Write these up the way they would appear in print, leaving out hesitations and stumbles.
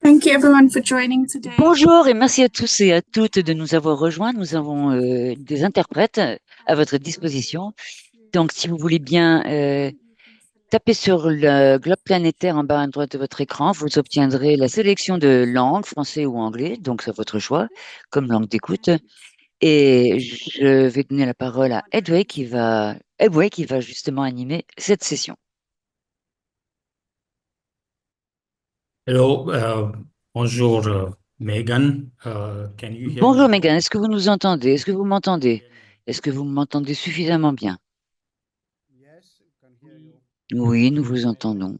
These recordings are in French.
Thank you everyone for joining today. Bonjour et merci à tous et à toutes de nous avoir rejoints. Nous avons des interprètes à votre disposition. Donc, si vous voulez bien taper sur le globe planétaire en bas à droite de votre écran, vous obtiendrez la sélection de langues, français ou anglais, donc c'est votre choix comme langue d'écoute. Et je vais donner la parole à Edway qui va justement animer cette session. Hello, bonjour Megan. Can you hear me Bonjour well? Megan, est-ce que vous nous entendez? Est-ce que vous m'entendez? Est-ce que vous m'entendez suffisamment bien? Oui, nous vous entendons.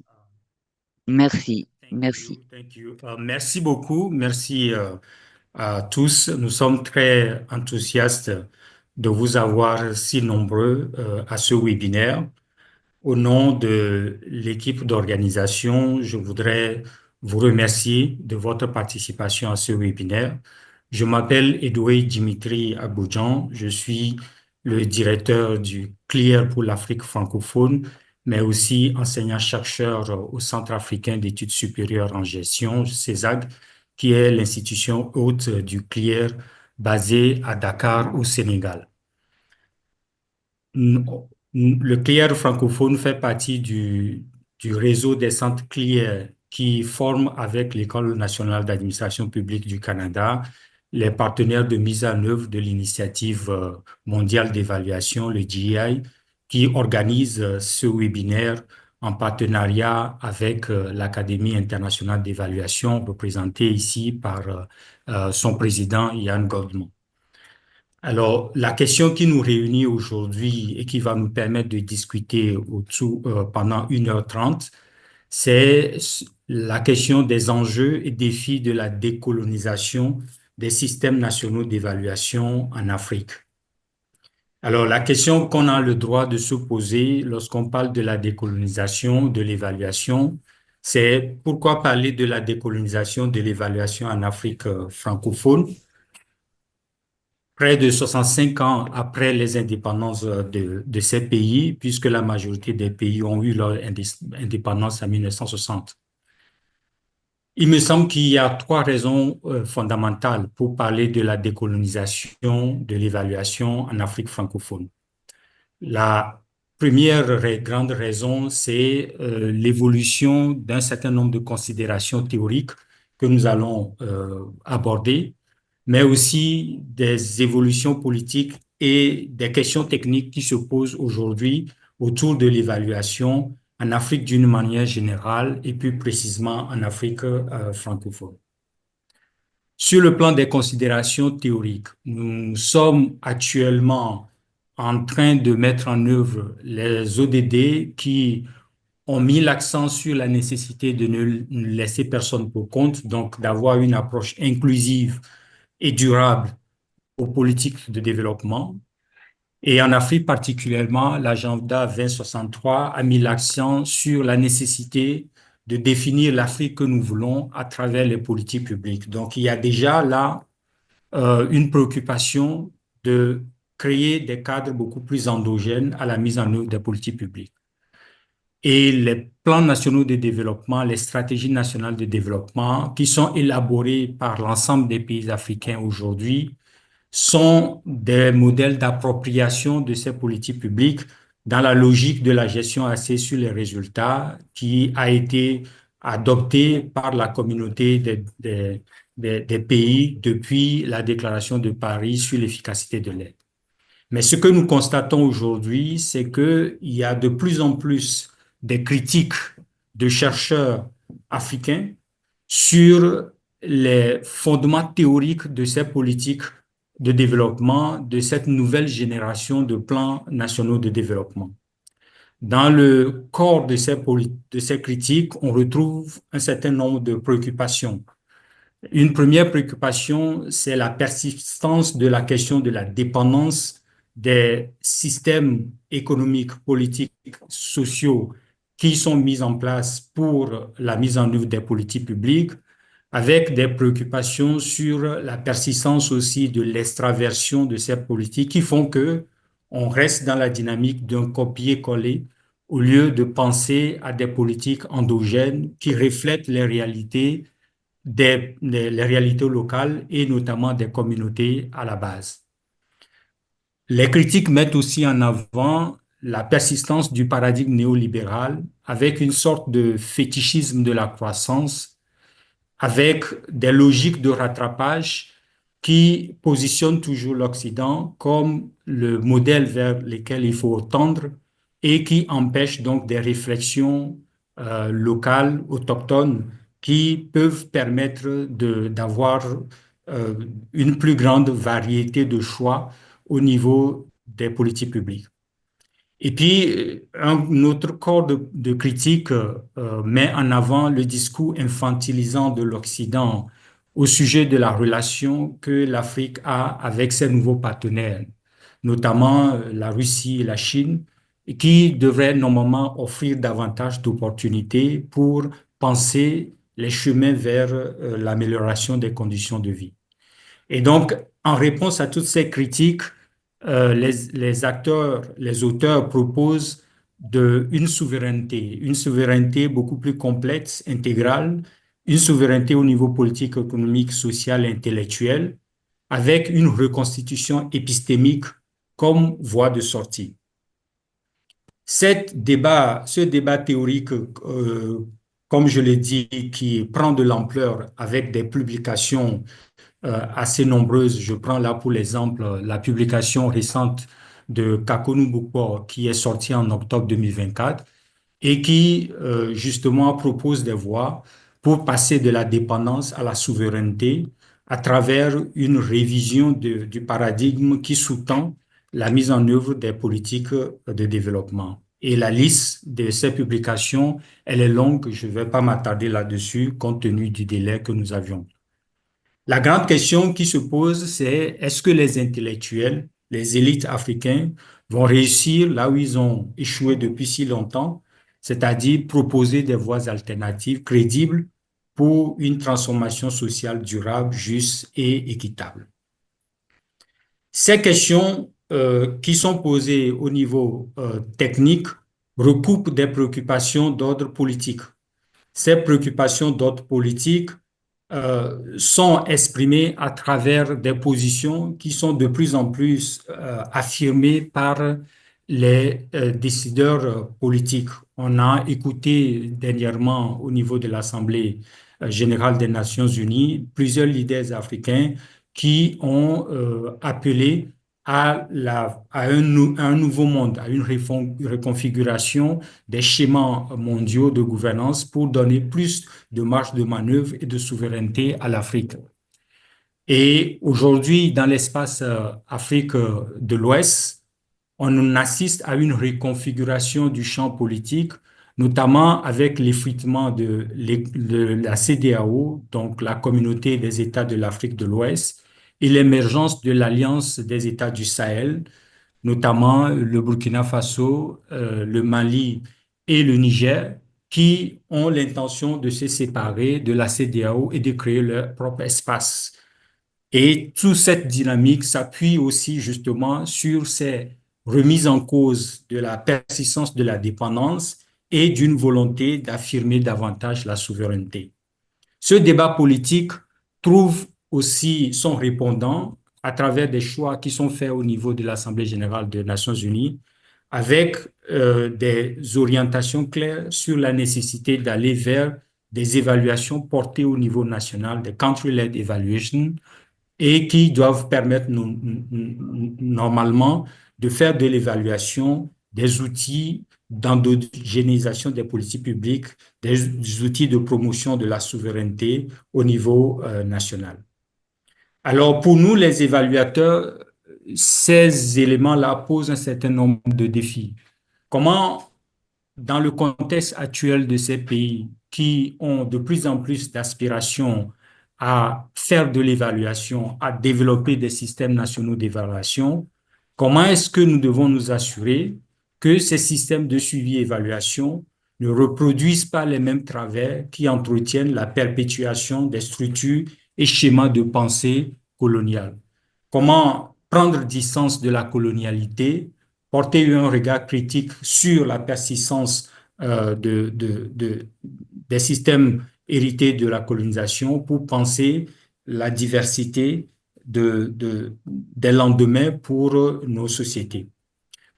Merci, merci. Thank you. Merci beaucoup. Merci à tous. Nous sommes très enthousiastes de vous avoir si nombreux à ce webinaire. Au nom de l'équipe d'organisation, je voudrais vous remercier de votre participation à ce webinaire. Je m'appelle Edoué Dimitri Aboudjan. Je suis le directeur du CLEAR pour l'Afrique francophone, mais aussi enseignant-chercheur au Centre africain d'études supérieures en gestion, CESAG, qui est l'institution hôte du CLEAR basée à Dakar, au Sénégal. Le CLEAR francophone fait partie du réseau des centres CLEAR qui forment avec l'École nationale d'administration publique du Canada les partenaires de mise en œuvre de l'initiative mondiale d'évaluation, le GEI, qui organise ce webinaire en partenariat avec l'Académie internationale d'évaluation, représentée ici par son président Ian Goldman. Alors, la question qui nous réunit aujourd'hui et qui va nous permettre de discuter pendant 1h30, c'est la question des enjeux et défis de la décolonisation des systèmes nationaux d'évaluation en Afrique. Alors, la question qu'on a le droit de se poser lorsqu'on parle de la décolonisation, de l'évaluation, c'est pourquoi parler de la décolonisation de l'évaluation en Afrique francophone? Près de 65 ans après les indépendances de ces pays, puisque la majorité des pays ont eu leur indépendance en 1960. Il me semble qu'il y a trois raisons fondamentales pour parler de la décolonisation, de l'évaluation en Afrique francophone. La première grande raison, c'est l'évolution d'un certain nombre de considérations théoriques que nous allons aborder, mais aussi des évolutions politiques et des questions techniques qui se posent aujourd'hui autour de l'évaluation en Afrique d'une manière générale et plus précisément en Afrique francophone. Sur le plan des considérations théoriques, nous sommes actuellement en train de mettre en œuvre les ODD qui ont mis l'accent sur la nécessité de ne laisser personne pour compte, donc d'avoir une approche inclusive et durable aux politiques de développement. Et en Afrique particulièrement, l'agenda 2063 a mis l'accent sur la nécessité de définir l'Afrique que nous voulons à travers les politiques publiques. Donc, il y a déjà là une préoccupation de créer des cadres beaucoup plus endogènes à la mise en œuvre des politiques publiques. Et les plans nationaux de développement, les stratégies nationales de développement qui sont élaborées par l'ensemble des pays africains aujourd'hui sont des modèles d'appropriation de ces politiques publiques dans la logique de la gestion axée sur les résultats qui a été adoptée par la communauté des pays depuis la déclaration de Paris sur l'efficacité de l'aide. Mais ce que nous constatons aujourd'hui, c'est qu'il y a de plus en plus des critiques de chercheurs africains sur les fondements théoriques de ces politiques de développement, de cette nouvelle génération de plans nationaux de développement. Dans le corps de ces critiques, on retrouve un certain nombre de préoccupations. Une première préoccupation, c'est la persistance de la question de la dépendance des systèmes économiques, politiques, sociaux qui sont mis en place pour la mise en œuvre des politiques publiques, avec des préoccupations sur la persistance aussi de l'extraversion de ces politiques qui font que on reste dans la dynamique d'un copier-coller au lieu de penser à des politiques endogènes qui reflètent les réalités les réalités locales et notamment des communautés à la base. Les critiques mettent aussi en avant la persistance du paradigme néolibéral avec une sorte de fétichisme de la croissance, avec des logiques de rattrapage qui positionnent toujours l'Occident comme le modèle vers lequel il faut tendre et qui empêchent donc des réflexions locales, autochtones, qui peuvent permettre d'avoir euh, une plus grande variété de choix au niveau des politiques publiques. Et puis, un autre corps de critique met en avant le discours infantilisant de l'Occident au sujet de la relation que l'Afrique a avec ses nouveaux partenaires, notamment la Russie et la Chine, qui devraient normalement offrir davantage d'opportunités pour penser les chemins vers l'amélioration des conditions de vie. Et donc, en réponse à toutes ces critiques, les acteurs, les auteurs proposent une souveraineté beaucoup plus complexe, intégrale, une souveraineté au niveau politique, économique, social et intellectuel, avec une reconstitution épistémique comme voie de sortie. Ce débat théorique, comme je l'ai dit, qui prend de l'ampleur avec des publications assez nombreuses. Je prends là pour l'exemple la publication récente de Kakonu Bukpo qui est sortie en octobre 2024 et qui justement propose des voies pour passer de la dépendance à la souveraineté à travers une révision du paradigme qui sous-tend la mise en œuvre des politiques de développement. Et la liste de ces publications, elle est longue, je ne vais pas m'attarder là-dessus compte tenu du délai que nous avions. La grande question qui se pose, c'est est-ce que les intellectuels, les élites africaines vont réussir là où ils ont échoué depuis si longtemps, c'est-à-dire proposer des voies alternatives crédibles pour une transformation sociale durable, juste et équitable. Ces questions qui sont posées au niveau technique recoupent des préoccupations d'ordre politique. Ces préoccupations d'ordre politique sont exprimées à travers des positions qui sont de plus en plus affirmées par les décideurs politiques. On a écouté dernièrement au niveau de l'Assemblée générale des Nations Unies plusieurs leaders africains qui ont appelé à un nouveau monde, à une reconfiguration des schémas mondiaux de gouvernance pour donner plus de marge de manœuvre et de souveraineté à l'Afrique. Et aujourd'hui, dans l'espace Afrique de l'Ouest, on assiste à une reconfiguration du champ politique, notamment avec l'effritement de la CEDEAO, donc la Communauté des États de l'Afrique de l'Ouest, et l'émergence de l'Alliance des États du Sahel, notamment le Burkina Faso, le Mali et le Niger, qui ont l'intention de se séparer de la CEDEAO et de créer leur propre espace. Et toute cette dynamique s'appuie aussi justement sur ces remises en cause de la persistance de la dépendance et d'une volonté d'affirmer davantage la souveraineté. Ce débat politique trouve aussi son répondant à travers des choix qui sont faits au niveau de l'Assemblée générale des Nations unies, avec des orientations claires sur la nécessité d'aller vers des évaluations portées au niveau national, des country-led evaluations, et qui doivent permettre normalement de faire de l'évaluation des outils d'endogénisation des politiques publiques, des outils de promotion de la souveraineté au niveau national. Alors, pour nous, les évaluateurs, ces éléments-là posent un certain nombre de défis. Comment, dans le contexte actuel de ces pays qui ont de plus en plus d'aspirations à faire de l'évaluation, à développer des systèmes nationaux d'évaluation, comment est-ce que nous devons nous assurer que ces systèmes de suivi et évaluation ne reproduisent pas les mêmes travers qui entretiennent la perpétuation des structures et schémas de pensée coloniale? Comment prendre distance de la colonialité, porter un regard critique sur la persistance des systèmes hérité de la colonisation pour penser la diversité des lendemains pour nos sociétés.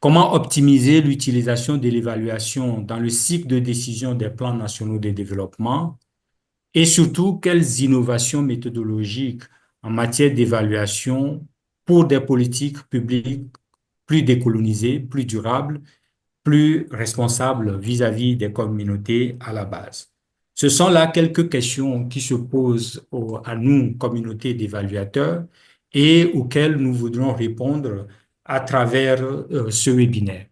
Comment optimiser l'utilisation de l'évaluation dans le cycle de décision des plans nationaux de développement et surtout quelles innovations méthodologiques en matière d'évaluation pour des politiques publiques plus décolonisées, plus durables, plus responsables vis-à-vis des communautés à la base. Ce sont là quelques questions qui se posent à nous, communauté d'évaluateurs, et auxquelles nous voudrons répondre à travers ce webinaire.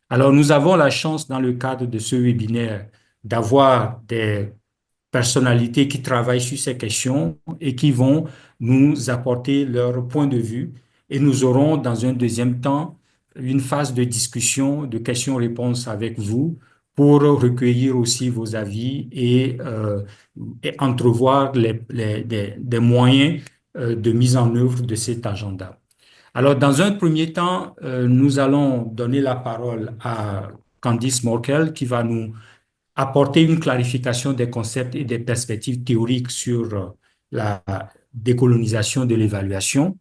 Alors, nous avons la chance dans le cadre de ce webinaire d'avoir des personnalités qui travaillent sur ces questions et qui vont nous apporter leur point de vue. Et nous aurons dans un deuxième temps une phase de discussion, de questions-réponses avec vous pour recueillir aussi vos avis et entrevoir des moyens de mise en œuvre de cet agenda. Alors, dans un premier temps, nous allons donner la parole à Candice Morkel qui va nous apporter une clarification des concepts et des perspectives théoriques sur la décolonisation de l'évaluation.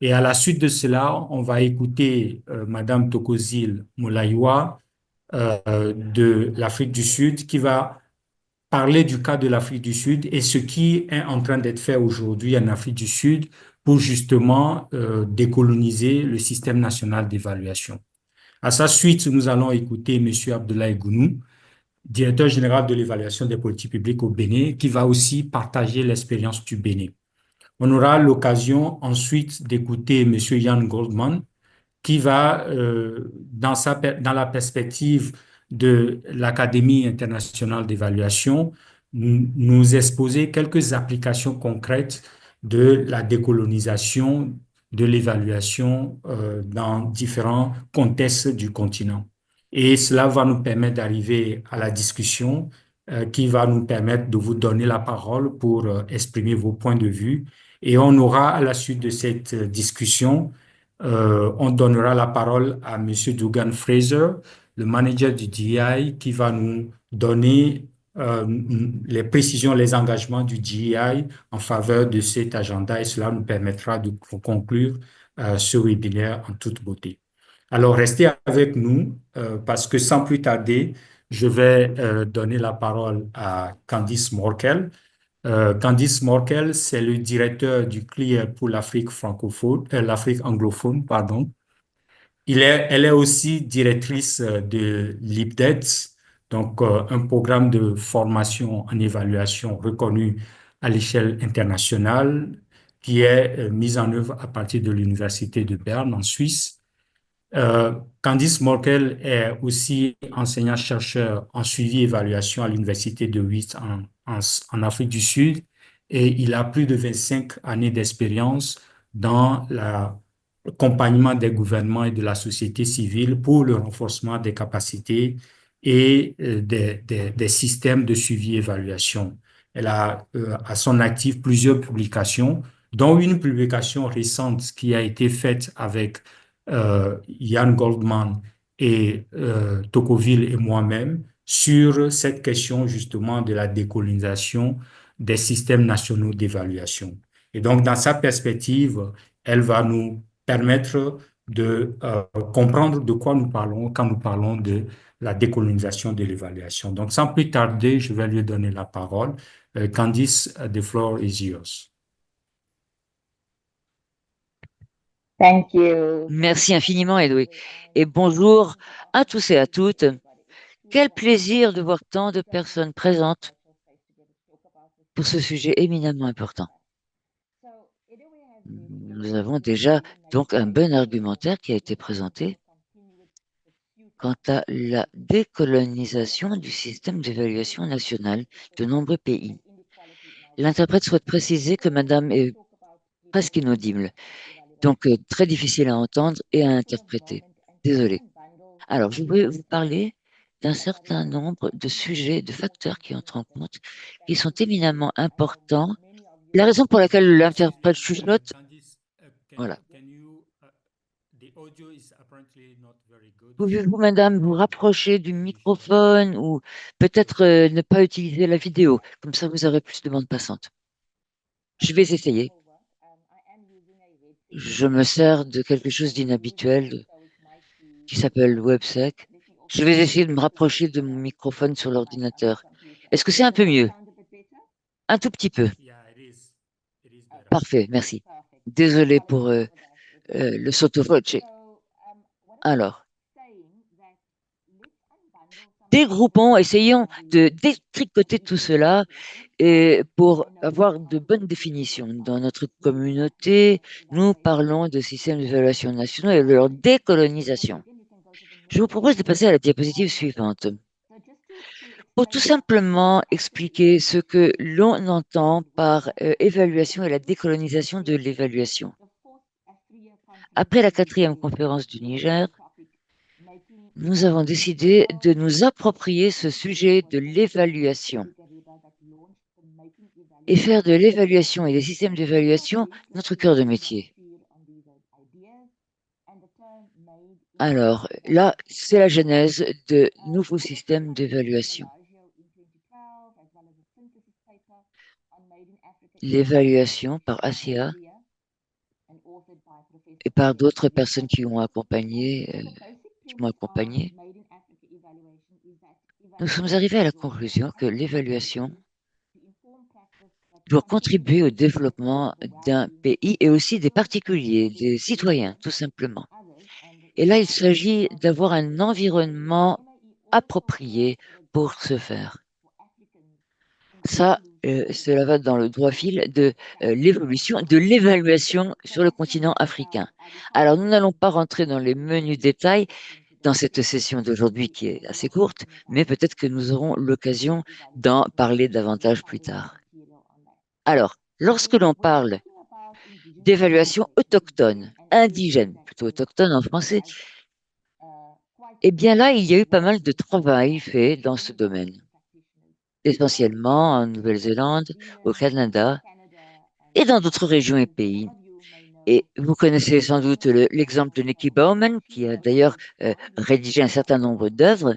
Et à la suite de cela, on va écouter Madame Tokozil Moulaïwa de l'Afrique du Sud qui va parler du cas de l'Afrique du Sud et ce qui est en train d'être fait aujourd'hui en Afrique du Sud pour justement décoloniser le système national d'évaluation. À sa suite, nous allons écouter Monsieur Abdoulaye Gounou, directeur général de l'évaluation des politiques publiques au Bénin, qui va aussi partager l'expérience du Bénin. On aura l'occasion ensuite d'écouter M. Yann Goldman, qui va, dans la perspective de l'Académie internationale d'évaluation, nous exposer quelques applications concrètes de la décolonisation, de l'évaluation dans différents contextes du continent. Et cela va nous permettre d'arriver à la discussion qui va nous permettre de vous donner la parole pour exprimer vos points de vue. Et on aura, à la suite de cette discussion, on donnera la parole à Monsieur Dougan Fraser, le manager du GEI, qui va nous donner les précisions, les engagements du GEI en faveur de cet agenda et cela nous permettra de conclure ce webinaire en toute beauté. Alors, restez avec nous parce que sans plus tarder, je vais donner la parole à Candice Morkel. Candice Morkel, c'est le directeur du CLIER pour l'Afrique francophone, l'Afrique anglophone, pardon. Elle est aussi directrice de l'IPDETS, donc un programme de formation en évaluation reconnu à l'échelle internationale qui est mis en œuvre à partir de l'Université de Berne en Suisse. Candice Morkel est aussi enseignant-chercheur en suivi et évaluation à l'Université de Wyss en Afrique du Sud et il a plus de 25 années d'expérience dans l'accompagnement des gouvernements et de la société civile pour le renforcement des capacités et des systèmes de suivi et évaluation. Elle a à son actif plusieurs publications, dont une publication récente qui a été faite avec Yann Goldman et Tocqueville et moi-même sur cette question justement de la décolonisation des systèmes nationaux d'évaluation. Et donc, dans sa perspective, elle va nous permettre de comprendre de quoi nous parlons quand nous parlons de la décolonisation de l'évaluation. Donc, sans plus tarder, je vais lui donner la parole. Candice, the floor is yours. Thank you. Merci infiniment, Edoui. Et bonjour à tous et à toutes. Quel plaisir de voir tant de personnes présentes pour ce sujet éminemment important. Nous avons déjà donc un bon argumentaire qui a été présenté quant à la décolonisation du système d'évaluation nationale de nombreux pays. L'interprète souhaite préciser que Madame est presque inaudible, donc très difficile à entendre et à interpréter. Désolé. Alors, je vais vous parler d'un certain nombre de sujets, de facteurs qui entrent en compte, qui sont éminemment importants. La raison pour laquelle l'interprète chuchote, voilà. Pouvez-vous, madame, vous rapprocher du microphone ou peut-être ne pas utiliser la vidéo? Comme ça, vous aurez plus de bande passante. Je vais essayer. Je me sers de quelque chose d'inhabituel qui s'appelle WebSec. Je vais essayer de me rapprocher de mon microphone sur l'ordinateur. Est-ce que c'est un peu mieux? Un tout petit peu. Parfait, merci. Désolé pour le sottovoce. Alors, dégroupons, essayons de détricoter tout cela et pour avoir de bonnes définitions. Dans notre communauté, nous parlons de systèmes d'évaluation nationaux et de leur décolonisation. Je vous propose de passer à la diapositive suivante. Pour tout simplement expliquer ce que l'on entend par évaluation et la décolonisation de l'évaluation. Après la 4e conférence du Niger, nous avons décidé de nous approprier ce sujet de l'évaluation et faire de l'évaluation et des systèmes d'évaluation notre cœur de métier. Alors là, c'est la genèse de nouveaux systèmes d'évaluation. L'évaluation par ACA et par d'autres personnes qui m'ont accompagné, nous sommes arrivés à la conclusion que l'évaluation doit contribuer au développement d'un pays et aussi des particuliers, des citoyens, tout simplement. Et là, il s'agit d'avoir un environnement approprié pour ce faire. Ça, cela va dans le droit fil de l'évolution, de l'évaluation sur le continent africain. Alors, nous n'allons pas rentrer dans les menus détails dans cette session d'aujourd'hui qui est assez courte, mais peut-être que nous aurons l'occasion d'en parler davantage plus tard. Alors, lorsque l'on parle d'évaluation autochtone, indigène, plutôt autochtone en français, eh bien là, il y a eu pas mal de travail fait dans ce domaine, essentiellement en Nouvelle-Zélande, au Canada et dans d'autres régions et pays. Et vous connaissez sans doute l'exemple de Nicky Bauman, qui a d'ailleurs rédigé un certain nombre d'œuvres.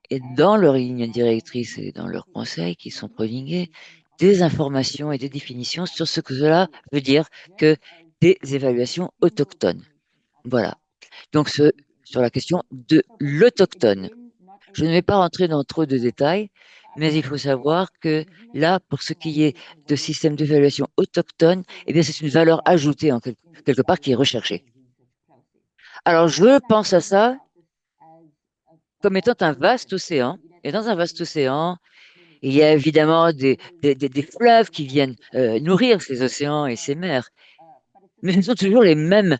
Et dans leur ligne directrice et dans leurs conseils qui sont promulgués, des informations et des définitions sur ce que cela veut dire que des évaluations autochtones. Voilà. Donc, sur la question de l'autochtone. Je ne vais pas rentrer dans trop de détails, mais il faut savoir que là, pour ce qui est de système d'évaluation autochtone, eh bien, c'est une valeur ajoutée en quelque part qui est recherchée. Alors, je pense à ça comme étant un vaste océan. Et dans un vaste océan, il y a évidemment des fleuves qui viennent nourrir ces océans et ces mers. Mais ce sont toujours les mêmes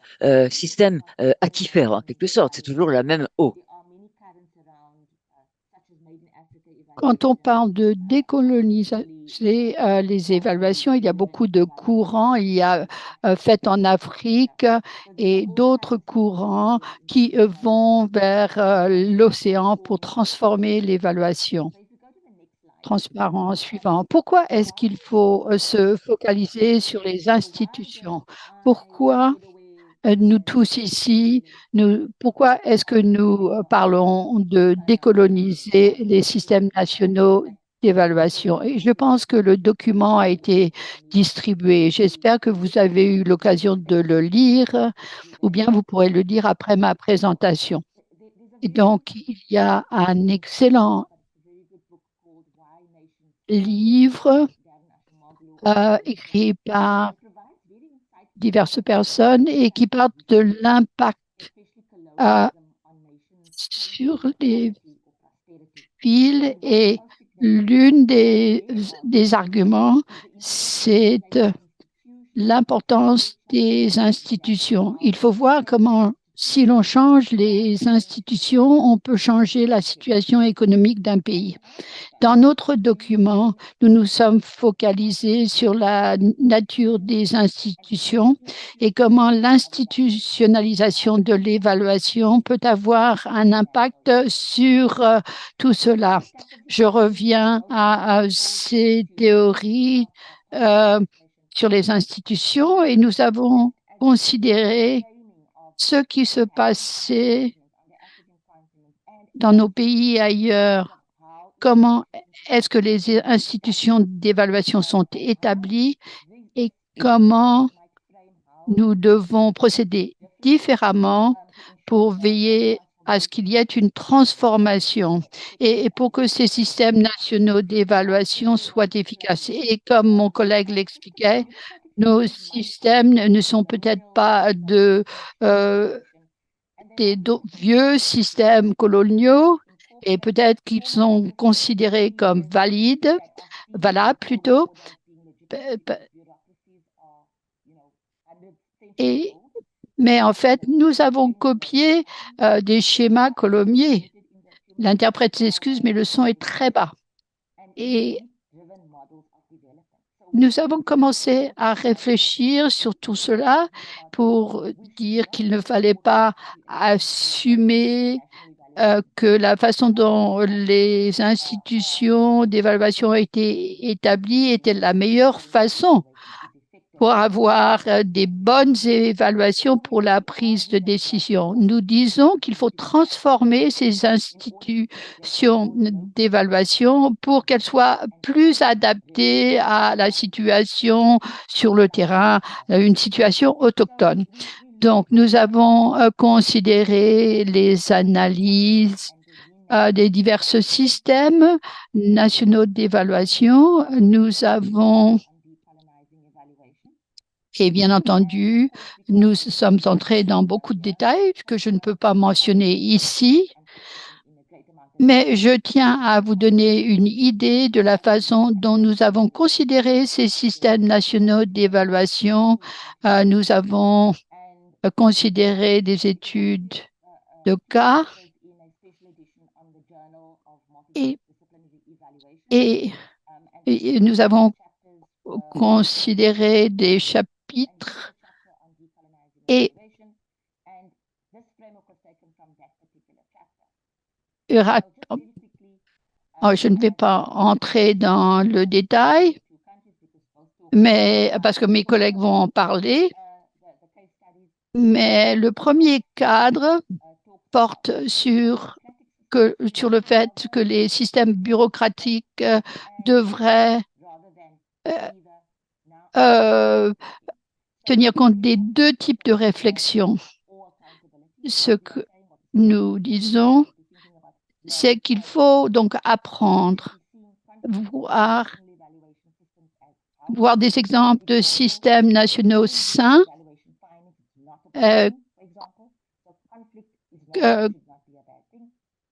systèmes aquifères, en quelque sorte. C'est toujours la même eau. Quand on parle de décoloniser les évaluations, il y a beaucoup de courants. Il y a fait en Afrique et d'autres courants qui vont vers l'océan pour transformer l'évaluation. Transparent suivant. Pourquoi est-ce qu'il faut se focaliser sur les institutions? Pourquoi nous tous ici, pourquoi est-ce que nous parlons de décoloniser les systèmes nationaux d'évaluation? Et je pense que le document a été distribué. J'espère que vous avez eu l'occasion de le lire, ou bien vous pourrez le lire après ma présentation. Et donc, il y a un excellent livre écrit par diverses personnes et qui parle de l'impact sur les villes. Et l'une des arguments, c'est l'importance des institutions. Il faut voir comment, si l'on change les institutions, on peut changer la situation économique d'un pays. Dans notre document, nous nous sommes focalisés sur la nature des institutions et comment l'institutionnalisation de l'évaluation peut avoir un impact sur tout cela. Je reviens à ces théories sur les institutions et nous avons considéré ce qui se passait dans nos pays et ailleurs. Comment est-ce que les institutions d'évaluation sont établies et comment nous devons procéder différemment pour veiller à ce qu'il y ait une transformation et pour que ces systèmes nationaux d'évaluation soient efficaces. Et comme mon collègue l'expliquait, nos systèmes ne sont peut-être pas des vieux systèmes coloniaux et peut-être qu'ils sont considérés comme valables plutôt. Mais en fait, nous avons copié des schémas coloniaux. L'interprète s'excuse, mais le son est très bas. Et nous avons commencé à réfléchir sur tout cela pour dire qu'il ne fallait pas assumer que la façon dont les institutions d'évaluation ont été établies était la meilleure façon pour avoir des bonnes évaluations pour la prise de décision. Nous disons qu'il faut transformer ces institutions d'évaluation pour qu'elles soient plus adaptées à la situation sur le terrain, une situation autochtone. Donc, nous avons considéré les analyses des divers systèmes nationaux d'évaluation. Nous avons Et bien entendu, nous sommes entrés dans beaucoup de détails que je ne peux pas mentionner ici, mais je tiens à vous donner une idée de la façon dont nous avons considéré ces systèmes nationaux d'évaluation. Nous avons considéré des études de cas et nous avons considéré des chapitres et je ne vais pas entrer dans le détail, mais parce que mes collègues vont en parler. Mais le premier cadre porte sur le fait que les systèmes bureaucratiques devraient tenir compte des deux types de réflexion. Ce que nous disons, c'est qu'il faut donc apprendre, voir des exemples de systèmes nationaux sains,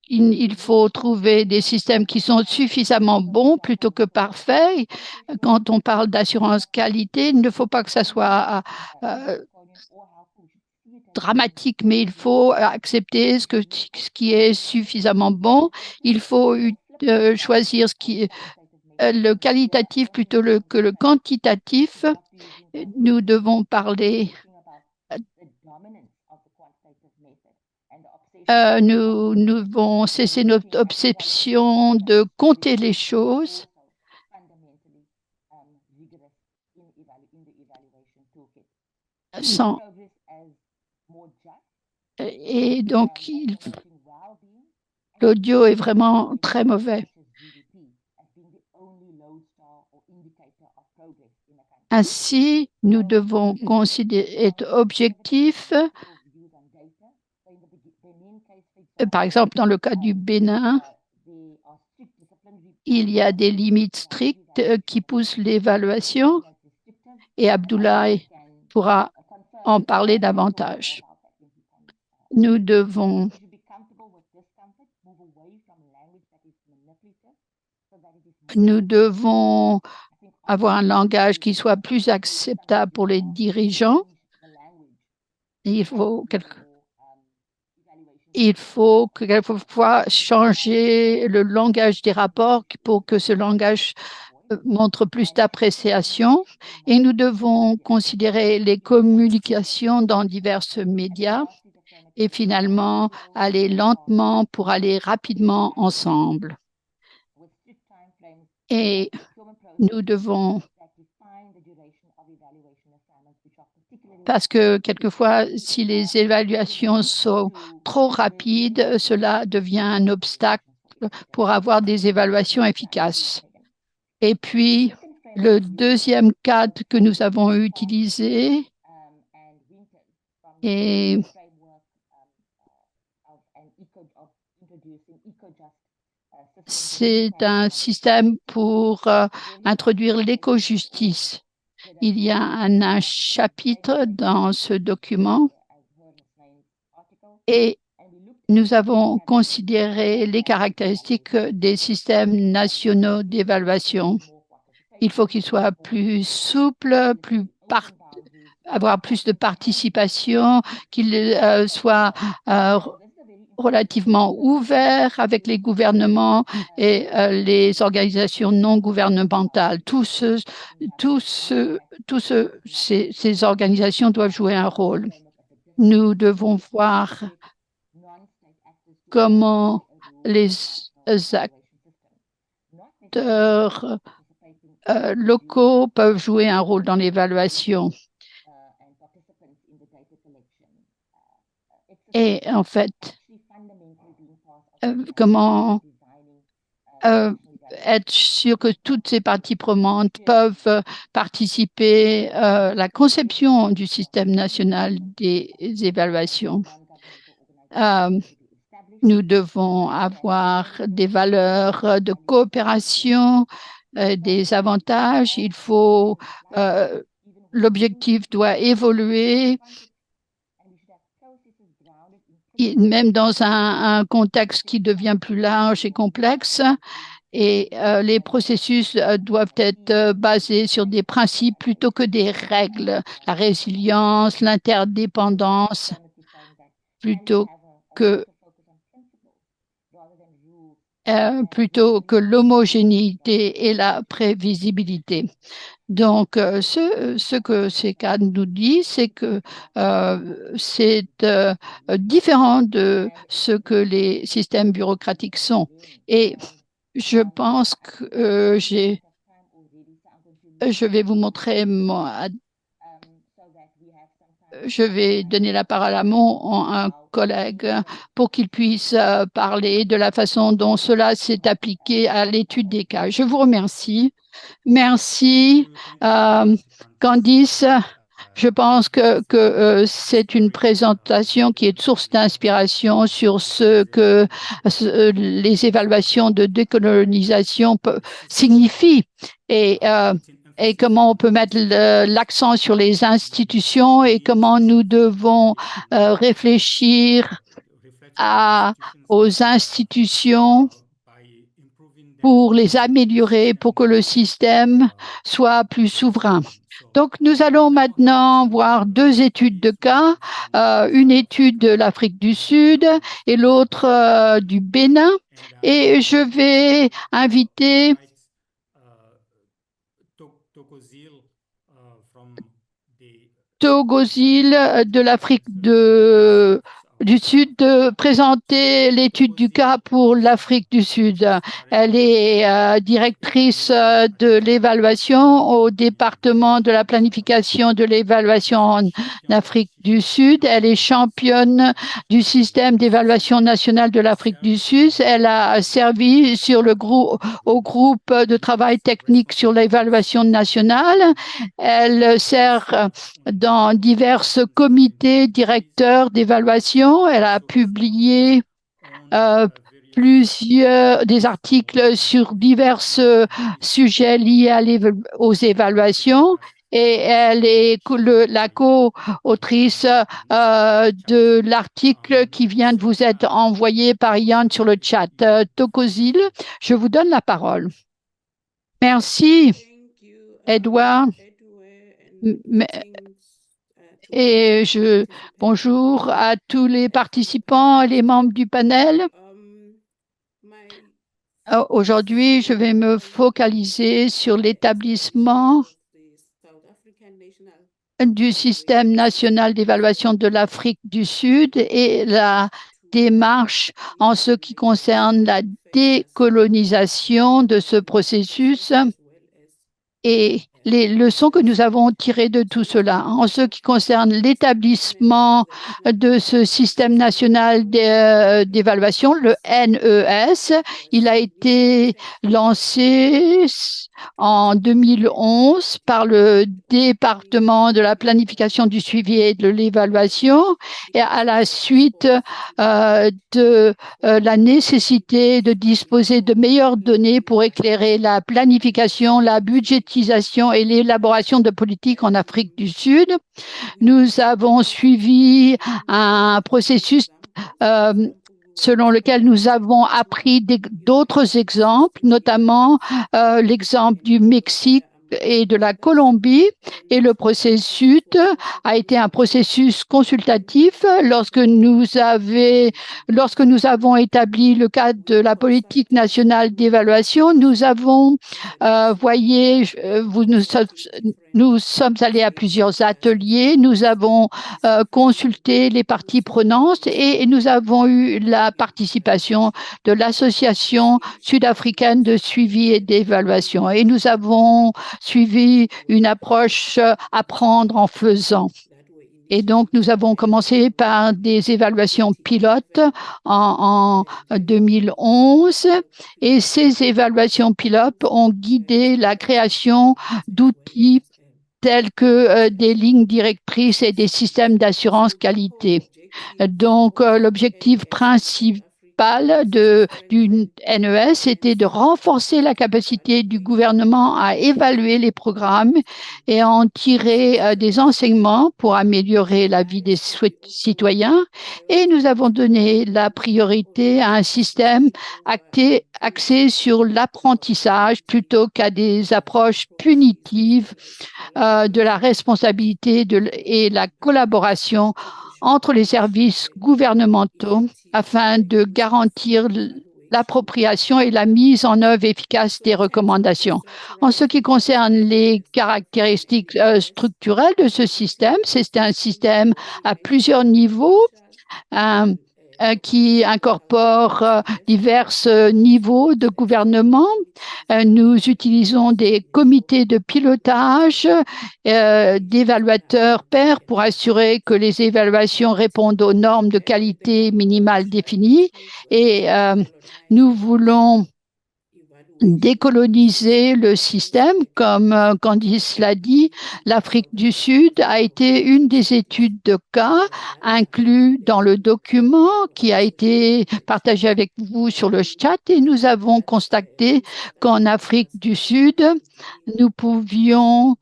il faut trouver des systèmes qui sont suffisamment bons plutôt que parfaits. Quand on parle d'assurance qualité, il ne faut pas que ça soit dramatique, mais il faut accepter ce qui est suffisamment bon. Il faut choisir ce qui est le qualitatif plutôt que le quantitatif. Nous devons parler. Nous devons cesser notre obsession de compter les choses. Et donc, l'audio est vraiment très mauvais. Ainsi, nous devons être objectifs. Par exemple, dans le cas du Bénin, il y a des limites strictes qui poussent l'évaluation et Abdoulaye pourra en parler davantage. Nous devons avoir un langage qui soit plus acceptable pour les dirigeants. Il faut quelquefois changer le langage des rapports pour que ce langage montre plus d'appréciation. Et nous devons considérer les communications dans divers médias et finalement aller lentement pour aller rapidement ensemble. Et nous devons Parce que quelquefois, si les évaluations sont trop rapides, cela devient un obstacle pour avoir des évaluations efficaces. Et puis, le deuxième cadre que nous avons utilisé est c'est un système pour introduire l'éco-justice. Il y a un chapitre dans ce document et nous avons considéré les caractéristiques des systèmes nationaux d'évaluation. Il faut qu'ils soient plus souples, avoir plus de participation, qu'ils soient relativement ouverts avec les gouvernements et les organisations non gouvernementales. Ces organisations doivent jouer un rôle. Nous devons voir comment les acteurs locaux peuvent jouer un rôle dans l'évaluation. Et en fait, comment être sûr que toutes ces parties prenantes peuvent participer à la conception du système national des évaluations. Nous devons avoir des valeurs de coopération, des avantages. L'objectif doit évoluer, même dans un contexte qui devient plus large et complexe. Et les processus doivent être basés sur des principes plutôt que des règles. La résilience, l'interdépendance, plutôt que l'homogénéité et la prévisibilité. Donc, ce que ces cas nous disent, c'est que c'est différent de ce que les systèmes bureaucratiques sont. Et je pense que je vais vous montrer je vais donner la parole à un collègue pour qu'il puisse parler de la façon dont cela s'est appliqué à l'étude des cas. Je vous remercie. Merci, Candice. Je pense que c'est une présentation qui est source d'inspiration sur ce que les évaluations de décolonisation signifient et comment on peut mettre l'accent sur les institutions et comment nous devons réfléchir aux institutions pour les améliorer, pour que le système soit plus souverain. Donc, nous allons maintenant voir deux études de cas, une étude de l'Afrique du Sud et l'autre du Bénin. Et je vais inviter Togozil de l'Afrique du Sud de présenter l'étude du cas pour l'Afrique du Sud. Elle est directrice de l'évaluation au département de la planification de l'évaluation en Afrique du Sud. Elle est championne du système d'évaluation nationale de l'Afrique du Sud. Elle a servi au groupe de travail technique sur l'évaluation nationale. Elle sert dans divers comités directeurs d'évaluation. Elle a publié des articles sur divers sujets liés aux évaluations et elle est la co-autrice de l'article qui vient de vous être envoyé par Yann sur le chat. Togozil, je vous donne la parole. Merci, Edouard. Et bonjour à tous les participants et les membres du panel. Aujourd'hui, je vais me focaliser sur l'établissement du système national d'évaluation de l'Afrique du Sud et la démarche en ce qui concerne la décolonisation de ce processus et les leçons que nous avons tirées de tout cela. En ce qui concerne l'établissement de ce système national d'évaluation, le NES, il a été lancé en 2011 par le département de la planification, du suivi et de l'évaluation, et à la suite de la nécessité de disposer de meilleures données pour éclairer la planification, la budgétisation et l'élaboration de politiques en Afrique du Sud. Nous avons suivi un processus selon lequel nous avons appris d'autres exemples, notamment l'exemple du Mexique et de la Colombie, et le processus a été un processus consultatif. Lorsque nous avons établi le cadre de la politique nationale d'évaluation, nous avons nous sommes allés à plusieurs ateliers, nous avons consulté les parties prenantes et nous avons eu la participation de l'Association sud-africaine de suivi et d'évaluation. Et nous avons suivi une approche apprendre en faisant. Et donc, nous avons commencé par des évaluations pilotes en 2011. Et ces évaluations pilotes ont guidé la création d'outils tels que des lignes directrices et des systèmes d'assurance qualité. Donc, l'objectif principal du NES était de renforcer la capacité du gouvernement à évaluer les programmes et en tirer des enseignements pour améliorer la vie des citoyens. Et nous avons donné la priorité à un système axé sur l'apprentissage plutôt qu'à des approches punitives de la responsabilité et la collaboration entre les services gouvernementaux afin de garantir l'appropriation et la mise en œuvre efficace des recommandations. En ce qui concerne les caractéristiques structurelles de ce système, c'est un système à plusieurs niveaux qui incorpore divers niveaux de gouvernement. Nous utilisons des comités de pilotage, d'évaluateurs pairs pour assurer que les évaluations répondent aux normes de qualité minimales définies. Et nous voulons décoloniser le système. Comme Candice l'a dit, l'Afrique du Sud a été une des études de cas inclus dans le document qui a été partagé avec vous sur le chat, et nous avons constaté qu'en Afrique du Sud, nous pouvions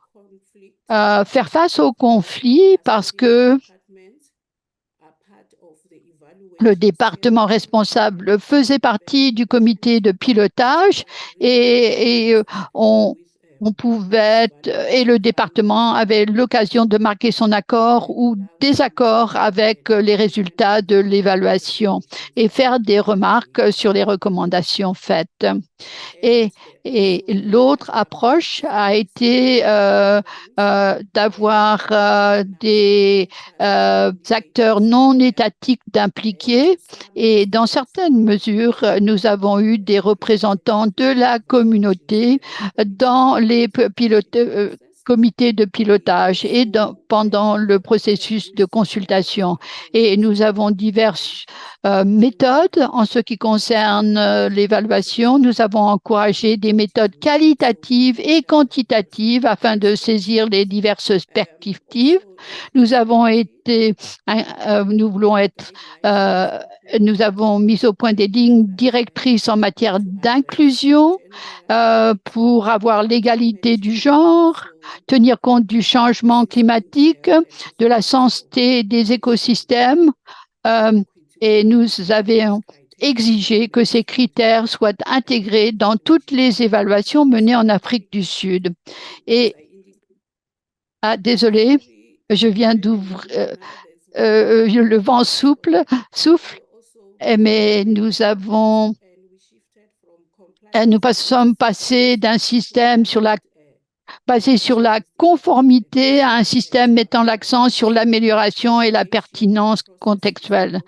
faire face au conflit parce que le département responsable faisait partie du comité de pilotage et le département avait l'occasion de marquer son accord ou désaccord avec les résultats de l'évaluation et faire des remarques sur les recommandations faites. Et l'autre approche a été d'avoir des acteurs non étatiques d'impliquer, et dans certaines mesures, nous avons eu des représentants de la communauté dans les comités de pilotage et pendant le processus de consultation. Et nous avons diverses méthodes en ce qui concerne l'évaluation. Nous avons encouragé des méthodes qualitatives et quantitatives afin de saisir les diverses perspectives. Nous avons mis au point des lignes directrices en matière d'inclusion pour avoir l'égalité du genre, tenir compte du changement climatique, de la santé des écosystèmes, et nous avons exigé que ces critères soient intégrés dans toutes les évaluations menées en Afrique du Sud. Et désolé, je viens d'ouvrir, le vent souffle, mais nous sommes passés d'un système sur la basé sur la conformité à un système mettant l'accent sur l'amélioration et la pertinence contextuelle.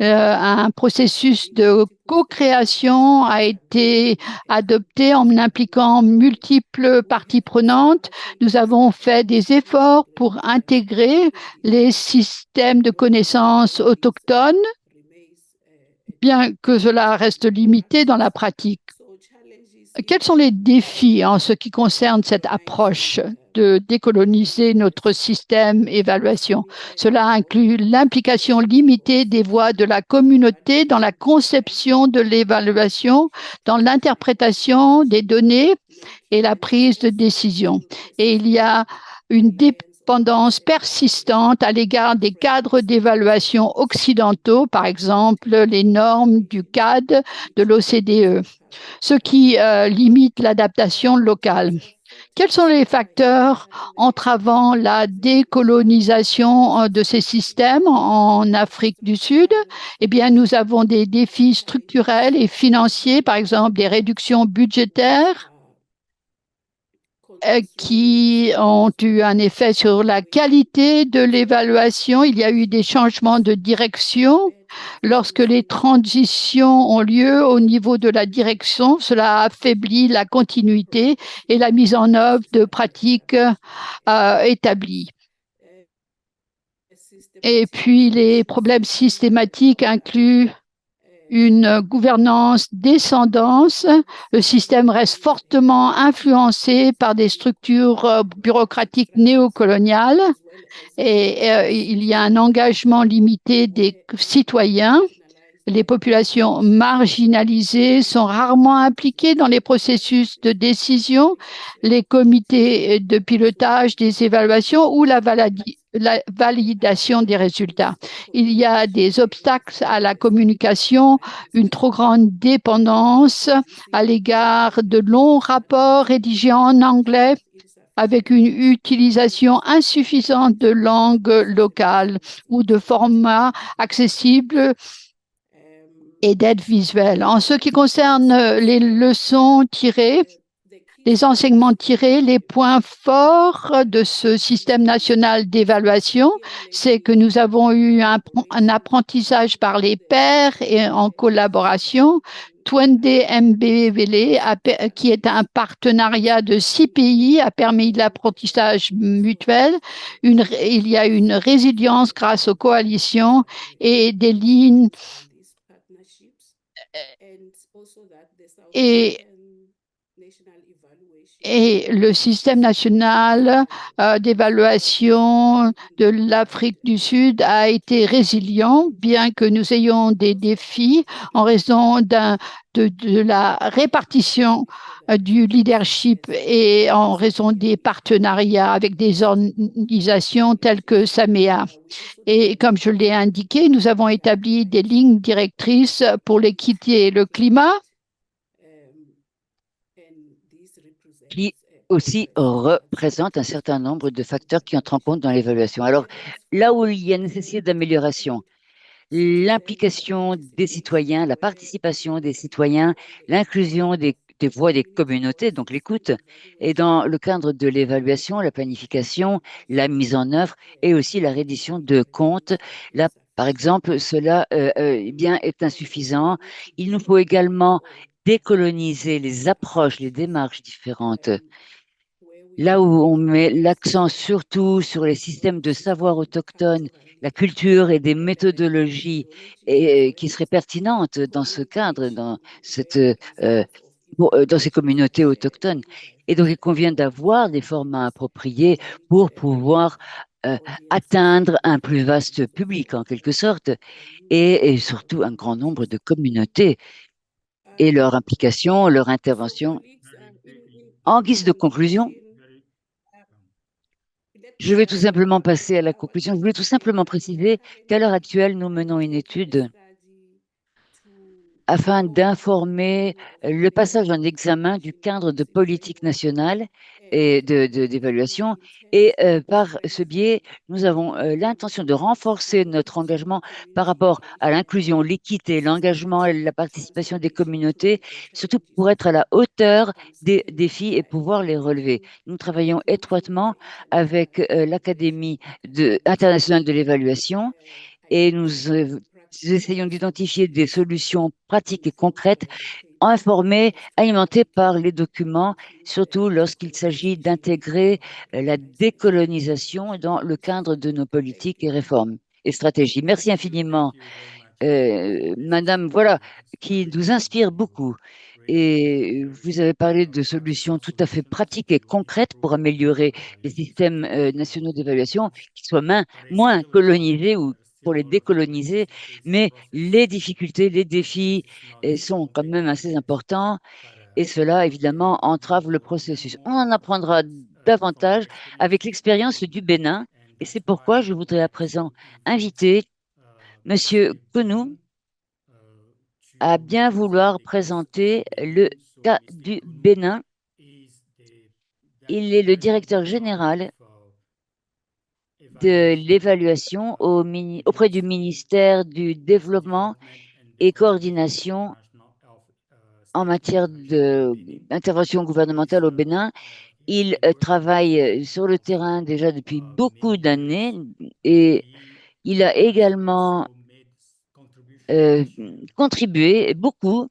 Un processus de co-création a été adopté en impliquant multiples parties prenantes. Nous avons fait des efforts pour intégrer les systèmes de connaissances autochtones, bien que cela reste limité dans la pratique. Quels sont les défis en ce qui concerne cette approche de décoloniser notre système d'évaluation? Cela inclut l'implication limitée des voix de la communauté dans la conception de l'évaluation, dans l'interprétation des données et la prise de décision. Et il y a une dépendance persistante à l'égard des cadres d'évaluation occidentaux, par exemple les normes du CAD de l'OCDE, ce qui limite l'adaptation locale. Quels sont les facteurs entravant la décolonisation de ces systèmes en Afrique du Sud? Eh bien, nous avons des défis structurels et financiers, par exemple des réductions budgétaires qui ont eu un effet sur la qualité de l'évaluation. Il y a eu des changements de direction. Lorsque les transitions ont lieu au niveau de la direction, cela affaiblit la continuité et la mise en œuvre de pratiques établies. Et puis, les problèmes systématiques incluent une gouvernance descendante. Le système reste fortement influencé par des structures bureaucratiques néocoloniales et il y a un engagement limité des citoyens. Les populations marginalisées sont rarement impliquées dans les processus de décision, les comités de pilotage des évaluations ou la validation des résultats. Il y a des obstacles à la communication, une trop grande dépendance à l'égard de longs rapports rédigés en anglais avec une utilisation insuffisante de langue locale ou de formats accessibles et d'aide visuelle. En ce qui concerne les leçons tirées, les enseignements tirés, les points forts de ce système national d'évaluation, c'est que nous avons eu un apprentissage par les pairs et en collaboration. Twende Mbele, qui est un partenariat de 6 pays, a permis de l'apprentissage mutuel. Il y a une résilience grâce aux coalitions et des lignes et le système national d'évaluation de l'Afrique du Sud a été résilient, bien que nous ayons des défis en raison de la répartition du leadership et en raison des partenariats avec des organisations telles que SAMEA. Et comme je l'ai indiqué, nous avons établi des lignes directrices pour l'équité et le climat, qui aussi représente un certain nombre de facteurs qui entrent en compte dans l'évaluation. Alors, là où il y a nécessité d'amélioration, l'implication des citoyens, la participation des citoyens, l'inclusion des voix des communautés, donc l'écoute, et dans le cadre de l'évaluation, la planification, la mise en œuvre et aussi la reddition de comptes. Là, par exemple, cela eh bien, est insuffisant. Il nous faut également décoloniser les approches, les démarches différentes. Là où on met l'accent surtout sur les systèmes de savoir autochtones, la culture et des méthodologies qui seraient pertinentes dans ce cadre, dans ces communautés autochtones. Et donc, il convient d'avoir des formats appropriés pour pouvoir atteindre un plus vaste public, en quelque sorte, et surtout un grand nombre de communautés et leur implication, leur intervention. En guise de conclusion, je vais tout simplement passer à la conclusion. Je voulais tout simplement préciser qu'à l'heure actuelle, nous menons une étude afin d'informer le passage en examen du cadre de politique nationale et d'évaluation. Et par ce biais, nous avons l'intention de renforcer notre engagement par rapport à l'inclusion, l'équité, l'engagement et la participation des communautés, surtout pour être à la hauteur des défis et pouvoir les relever. Nous travaillons étroitement avec l'Académie internationale de l'évaluation et nous essayons d'identifier des solutions pratiques et concrètes informés, alimentés par les documents, surtout lorsqu'il s'agit d'intégrer la décolonisation dans le cadre de nos politiques et réformes et stratégies. Merci infiniment, Madame, voilà, qui nous inspire beaucoup. Et vous avez parlé de solutions tout à fait pratiques et concrètes pour améliorer les systèmes nationaux d'évaluation qui soient moins colonisés ou pour les décoloniser, mais les difficultés, les défis sont quand même assez importants et cela, évidemment, entrave le processus. On en apprendra davantage avec l'expérience du Bénin et c'est pourquoi je voudrais à présent inviter Monsieur Konou à bien vouloir présenter le cas du Bénin. Il est le directeur général de l'évaluation auprès du ministère du Développement et Coordination en matière d'intervention gouvernementale au Bénin. Il travaille sur le terrain déjà depuis beaucoup d'années et il a également euh, contribué beaucoup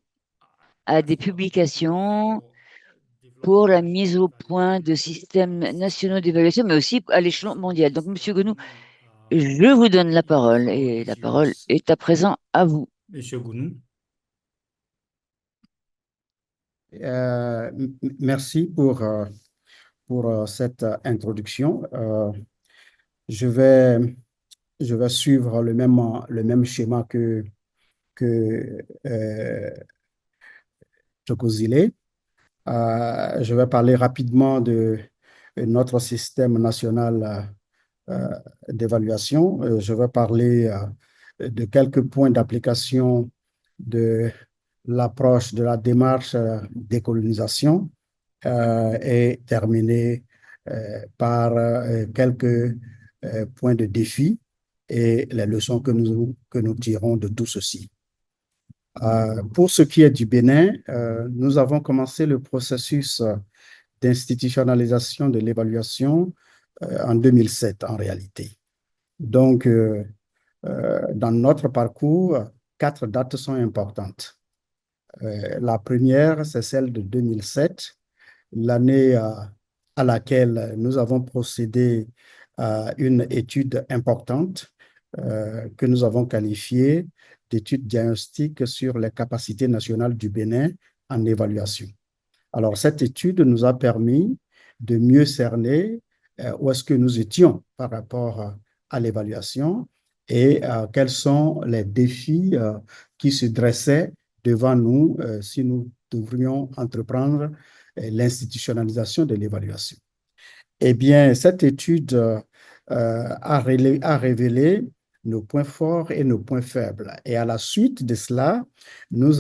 à des publications pour la mise au point de systèmes nationaux d'évaluation, mais aussi à l'échelon mondial. Donc, Monsieur Gonou, je vous donne la parole et la parole est à présent à vous. Monsieur Gounou. Merci pour cette introduction. Je vais suivre le même schéma que Chokozile. Je vais parler rapidement de notre système national d'évaluation. Je vais parler de quelques points d'application de l'approche de la démarche décolonisation et terminer par quelques points de défi et les leçons que nous tirons de tout ceci. Pour ce qui est du Bénin, nous avons commencé le processus d'institutionnalisation de l'évaluation en 2007 en réalité. Donc, dans notre parcours, 4 dates sont importantes. La première, c'est celle de 2007, l'année à laquelle nous avons procédé à une étude importante que nous avons qualifiée d'étude diagnostique sur les capacités nationales du Bénin en évaluation. Alors, cette étude nous a permis de mieux cerner où est-ce que nous étions par rapport à l'évaluation et quels sont les défis qui se dressaient devant nous si nous devrions entreprendre l'institutionnalisation de l'évaluation. Eh bien, cette étude a révélé nos points forts et nos points faibles. Et à la suite de cela, nous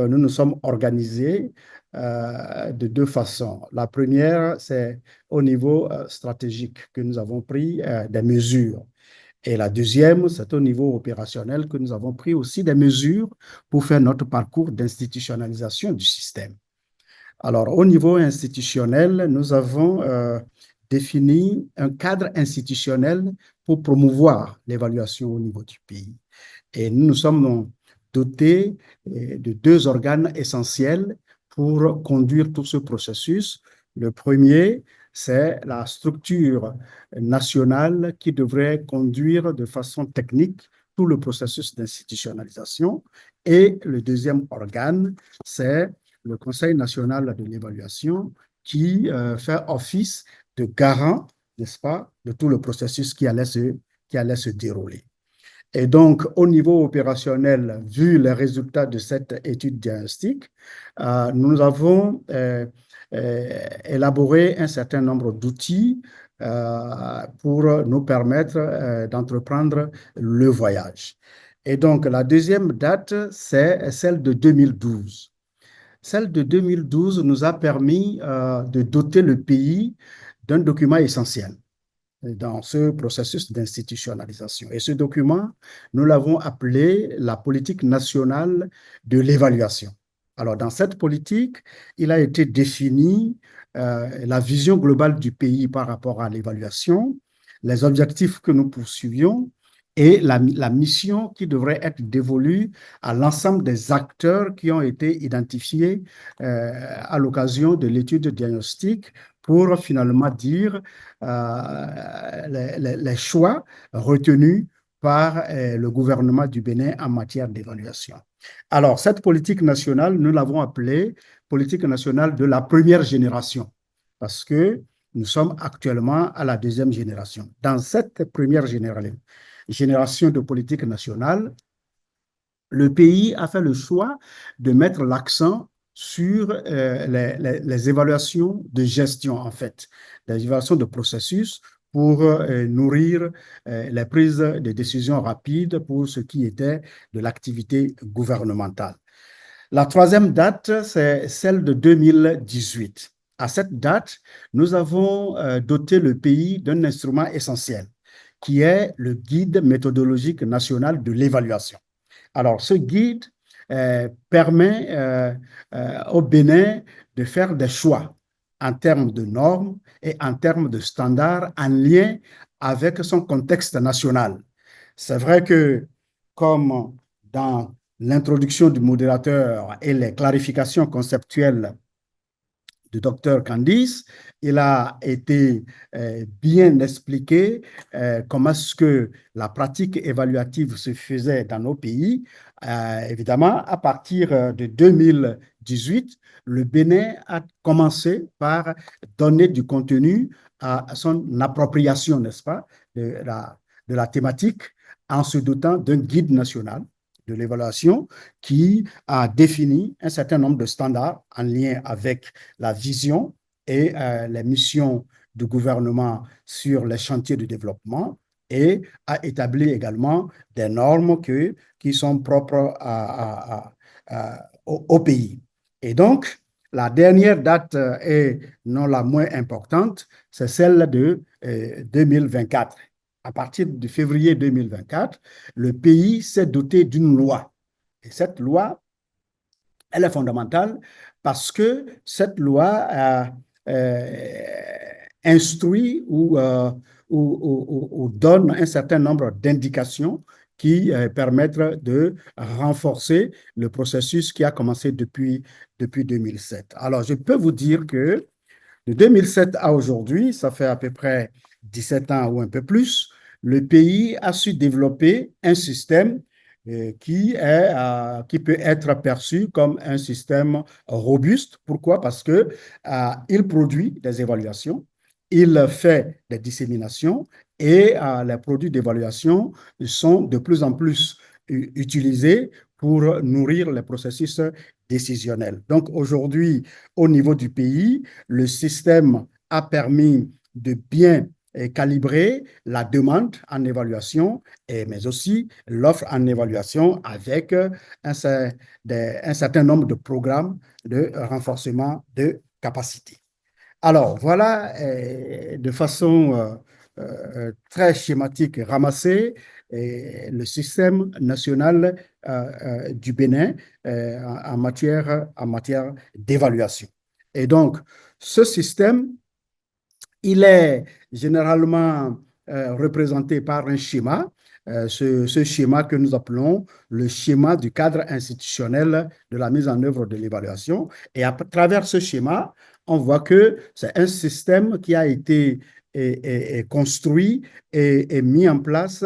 nous sommes organisés de 2 façons. La première, c'est au niveau stratégique que nous avons pris des mesures. Et la deuxième, c'est au niveau opérationnel que nous avons pris aussi des mesures pour faire notre parcours d'institutionnalisation du système. Alors, au niveau institutionnel, nous avons défini un cadre institutionnel pour promouvoir l'évaluation au niveau du pays. Et nous nous sommes dotés de 2 organes essentiels pour conduire tout ce processus. Le premier, c'est la structure nationale qui devrait conduire de façon technique tout le processus d'institutionnalisation. Et le deuxième organe, c'est le Conseil national de l'évaluation qui fait office de garant, n'est-ce pas, de tout le processus qui allait se dérouler. Et donc, au niveau opérationnel, vu les résultats de cette étude diagnostique, nous avons élaboré un certain nombre d'outils pour nous permettre d'entreprendre le voyage. Et donc, la deuxième date, c'est celle de 2012. celle de 2012 nous a permis de doter le pays d'un document essentiel dans ce processus d'institutionnalisation. Et ce document, nous l'avons appelé la politique nationale de l'évaluation. Alors, dans cette politique, il a été défini la vision globale du pays par rapport à l'évaluation, les objectifs que nous poursuivions et la mission qui devrait être dévolue à l'ensemble des acteurs qui ont été identifiés à l'occasion de l'étude diagnostique pour finalement dire les choix retenus par le gouvernement du Bénin en matière d'évaluation. Alors, cette politique nationale, nous l'avons appelée politique nationale de la première génération, parce que nous sommes actuellement à la deuxième génération. Dans cette première génération de politique nationale, le pays a fait le choix de mettre l'accent sur les évaluations de gestion, en fait, les évaluations de processus pour nourrir les prises de décisions rapides pour ce qui était de l'activité gouvernementale. La troisième date, c'est celle de 2018. À cette date, nous avons doté le pays d'un instrument essentiel, qui est le guide méthodologique national de l'évaluation. Alors, ce guide permet au Bénin de faire des choix en termes de normes et en termes de standards en lien avec son contexte national. C'est vrai que, comme dans l'introduction du modérateur et les clarifications conceptuelles du docteur Candice, il a été bien expliqué comment est-ce que la pratique évaluative se faisait dans nos pays. Évidemment, à partir de 2018, le Bénin a commencé par donner du contenu à son appropriation, n'est-ce pas, de la thématique en se dotant d'un guide national de l'évaluation qui a défini un certain nombre de standards en lien avec la vision et les missions du gouvernement sur les chantiers de développement et a établi également des normes qui sont propres au pays. Et donc, la dernière date et non la moins importante, c'est celle de 2024. À partir de février 2024, le pays s'est doté d'une loi. Et cette loi, elle est fondamentale parce que cette loi instruit ou donne un certain nombre d'indications qui permettent de renforcer le processus qui a commencé depuis 2007. Alors, je peux vous dire que de 2007 à aujourd'hui, ça fait à peu près 17 ans ou un peu plus, le pays a su développer un système qui peut être perçu comme un système robuste. Pourquoi? Parce qu'il produit des évaluations, il fait des disséminations et les produits d'évaluation sont de plus en plus utilisés pour nourrir les processus décisionnels. Donc aujourd'hui, au niveau du pays, le système a permis de bien calibrer la demande en évaluation, mais aussi l'offre en évaluation avec un certain nombre de programmes de renforcement de capacité. Alors, voilà, de façon très schématique ramassée, le système national du Bénin en matière d'évaluation. Et donc, ce système, il est généralement représenté par un schéma, ce schéma que nous appelons le schéma du cadre institutionnel de la mise en œuvre de l'évaluation. Et à travers ce schéma, on voit que c'est un système qui a été construit et mis en place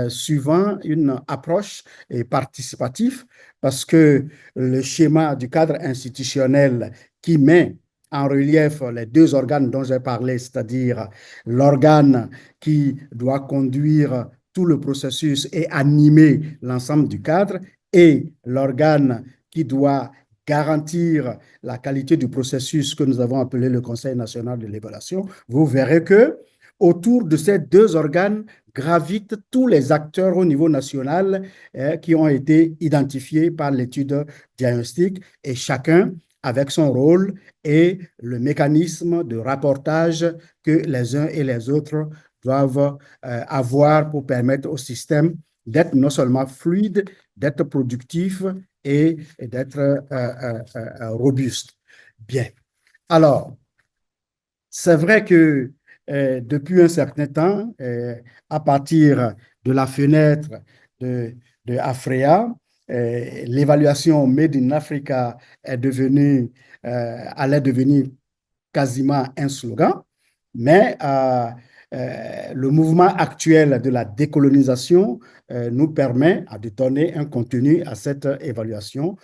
suivant une approche participative, parce que le schéma du cadre institutionnel qui met en relief les deux organes dont j'ai parlé, c'est-à-dire l'organe qui doit conduire tout le processus et animer l'ensemble du cadre et l'organe qui doit garantir la qualité du processus que nous avons appelé le Conseil national de l'évaluation. Vous verrez que autour de ces deux organes gravitent tous les acteurs au niveau national qui ont été identifiés par l'étude diagnostique et chacun avec son rôle et le mécanisme de rapportage que les uns et les autres doivent avoir pour permettre au système d'être non seulement fluide, d'être productif et d'être robuste. Bien. Alors, c'est vrai que depuis un certain temps, à partir de la fenêtre de Afrea, l'évaluation Made in Africa allait devenir quasiment un slogan, mais le mouvement actuel de la décolonisation nous permet de donner un contenu à cette évaluation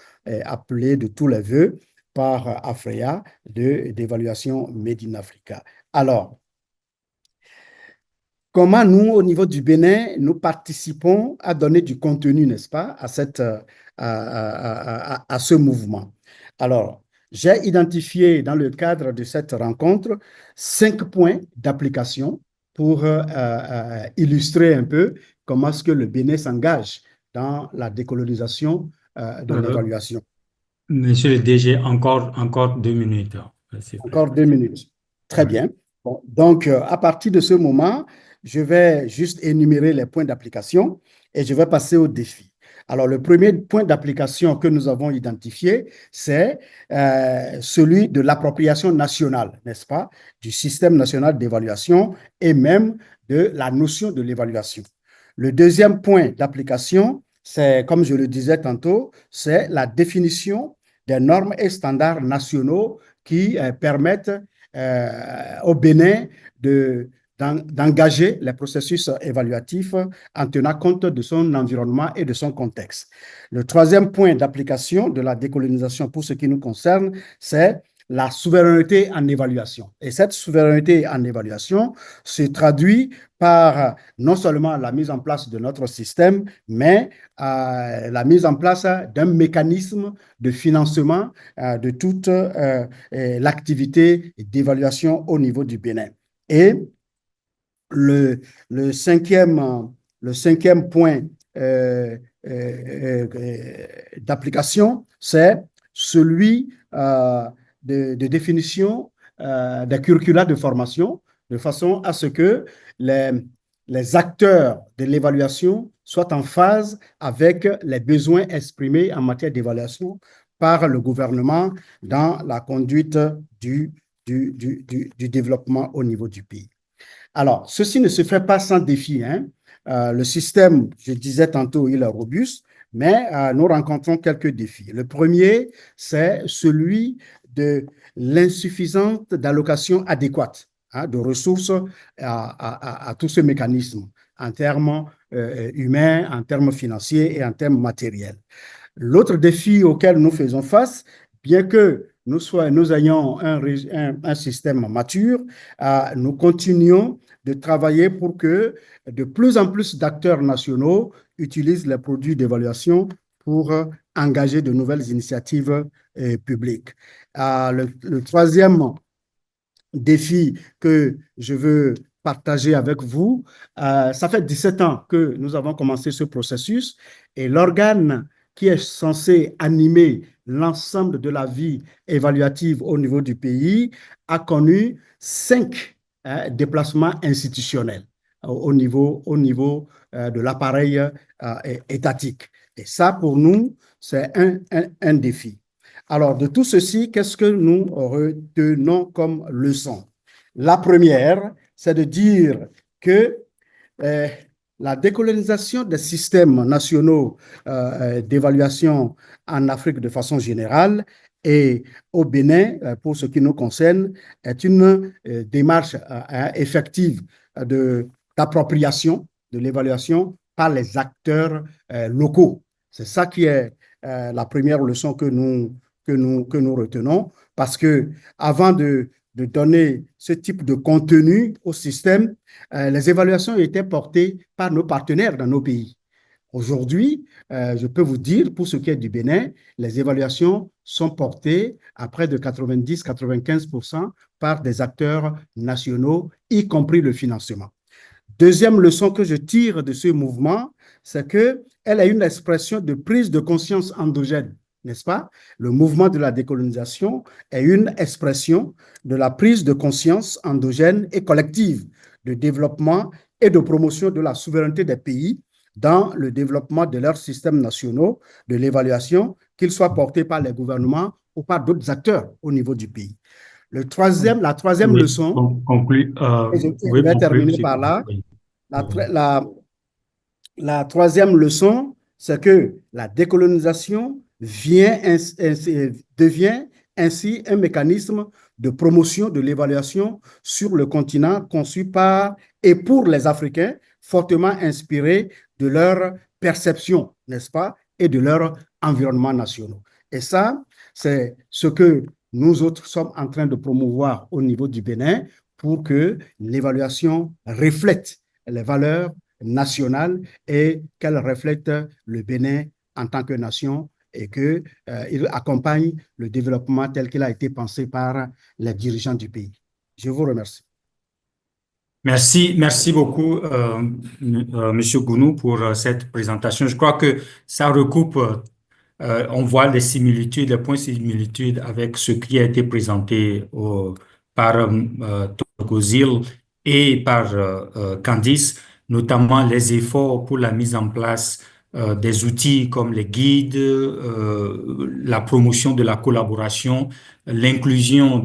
appelée de tous les vœux par Afrea d'évaluation Made in Africa. Alors, comment nous, au niveau du Bénin, nous participons à donner du contenu, n'est-ce pas, à ce mouvement? Alors, j'ai identifié dans le cadre de cette rencontre 5 points d'application pour illustrer un peu comment est-ce que le Bénin s'engage dans la décolonisation de l'évaluation. Monsieur le DG, encore 2 minutes. Encore 2 minutes. Très bien. Bon, donc, à partir de ce moment, je vais juste énumérer les points d'application et je vais passer au défi. Alors, le premier point d'application que nous avons identifié, c'est celui de l'appropriation nationale, n'est-ce pas, du système national d'évaluation et même de la notion de l'évaluation. Le deuxième point d'application, c'est, comme je le disais tantôt, c'est la définition des normes et standards nationaux qui permettent au Bénin d'engager les processus évaluatifs en tenant compte de son environnement et de son contexte. Le troisième point d'application de la décolonisation pour ce qui nous concerne, c'est la souveraineté en évaluation. Et cette souveraineté en évaluation se traduit par non seulement la mise en place de notre système, mais la mise en place d'un mécanisme de financement de toute l'activité d'évaluation au niveau du Bénin. Et le cinquième point d'application, c'est celui de définition des curricula de formation, de façon à ce que les acteurs de l'évaluation soient en phase avec les besoins exprimés en matière d'évaluation par le gouvernement dans la conduite du développement au niveau du pays. Alors, ceci ne se fait pas sans défi, hein. Le système, je disais tantôt, il est robuste, mais nous rencontrons quelques défis. Le premier, c'est celui de l'insuffisante d'allocation adéquate de ressources à tout ce mécanisme en termes humains, en termes financiers et en termes matériels. L'autre défi auquel nous faisons face, bien que nous ayons un système mature, nous continuons de travailler pour que de plus en plus d'acteurs nationaux utilisent les produits d'évaluation pour engager de nouvelles initiatives publiques. Le troisième défi que je veux partager avec vous, ça fait 17 ans que nous avons commencé ce processus et l'organe qui est censé animer l'ensemble de la vie évaluative au niveau du pays a connu 5 déplacements institutionnels au niveau de l'appareil étatique. Et ça, pour nous, c'est un défi. Alors, de tout ceci, qu'est-ce que nous retenons comme leçon? La première, c'est de dire que la décolonisation des systèmes nationaux d'évaluation en Afrique de façon générale et au Bénin, pour ce qui nous concerne, est une démarche effective d'appropriation de l'évaluation par les acteurs locaux. C'est ça qui est la première leçon que nous retenons, parce que avant de donner ce type de contenu au système, les évaluations étaient portées par nos partenaires dans nos pays. Aujourd'hui, je peux vous dire, pour ce qui est du Bénin, les évaluations sont portées à près de 90-95% par des acteurs nationaux, y compris le financement. Deuxième leçon que je tire de ce mouvement, c'est qu'elle est une expression de prise de conscience endogène, n'est-ce pas? Le mouvement de la décolonisation est une expression de la prise de conscience endogène et collective de développement et de promotion de la souveraineté des pays dans le développement de leurs systèmes nationaux de l'évaluation, qu'ils soient portés par les gouvernements ou par d'autres acteurs au niveau du pays. La troisième Oui, leçon, conclu, et je oui, vais conclu, terminer s'il par vous plaît. là, Oui. la troisième leçon, c'est que la décolonisation devient ainsi un mécanisme de promotion de l'évaluation sur le continent conçu par et pour les Africains, fortement inspiré de leur perception, n'est-ce pas, et de leur environnement national. Et ça, c'est ce que nous autres sommes en train de promouvoir au niveau du Bénin pour que l'évaluation reflète les valeurs nationales et qu'elle reflète le Bénin en tant que nation et qu'il accompagne le développement tel qu'il a été pensé par les dirigeants du pays. Je vous remercie. Merci beaucoup, Monsieur Gounou, pour cette présentation. Je crois que ça recoupe, on voit les similitudes, les points de similitude avec ce qui a été présenté par Togozil et par Candice, notamment les efforts pour la mise en place des outils comme les guides, la promotion de la collaboration, l'inclusion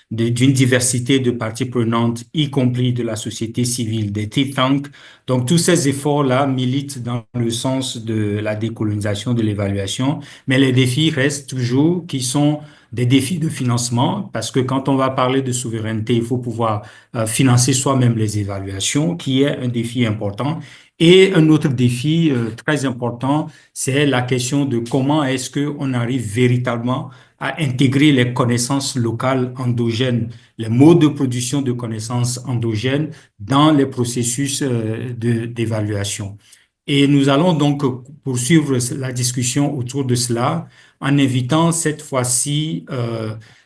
d'une diversité de parties prenantes, y compris de la société civile, des think tanks. Donc, tous ces efforts-là militent dans le sens de la décolonisation, de l'évaluation, mais les défis restent toujours qui sont des défis de financement, parce que quand on va parler de souveraineté, il faut pouvoir financer soi-même les évaluations, qui est un défi important. Et un autre défi très important, c'est la question de comment est-ce qu'on arrive véritablement à intégrer les connaissances locales endogènes, les modes de production de connaissances endogènes dans les processus d'évaluation. Et nous allons donc poursuivre la discussion autour de cela en invitant cette fois-ci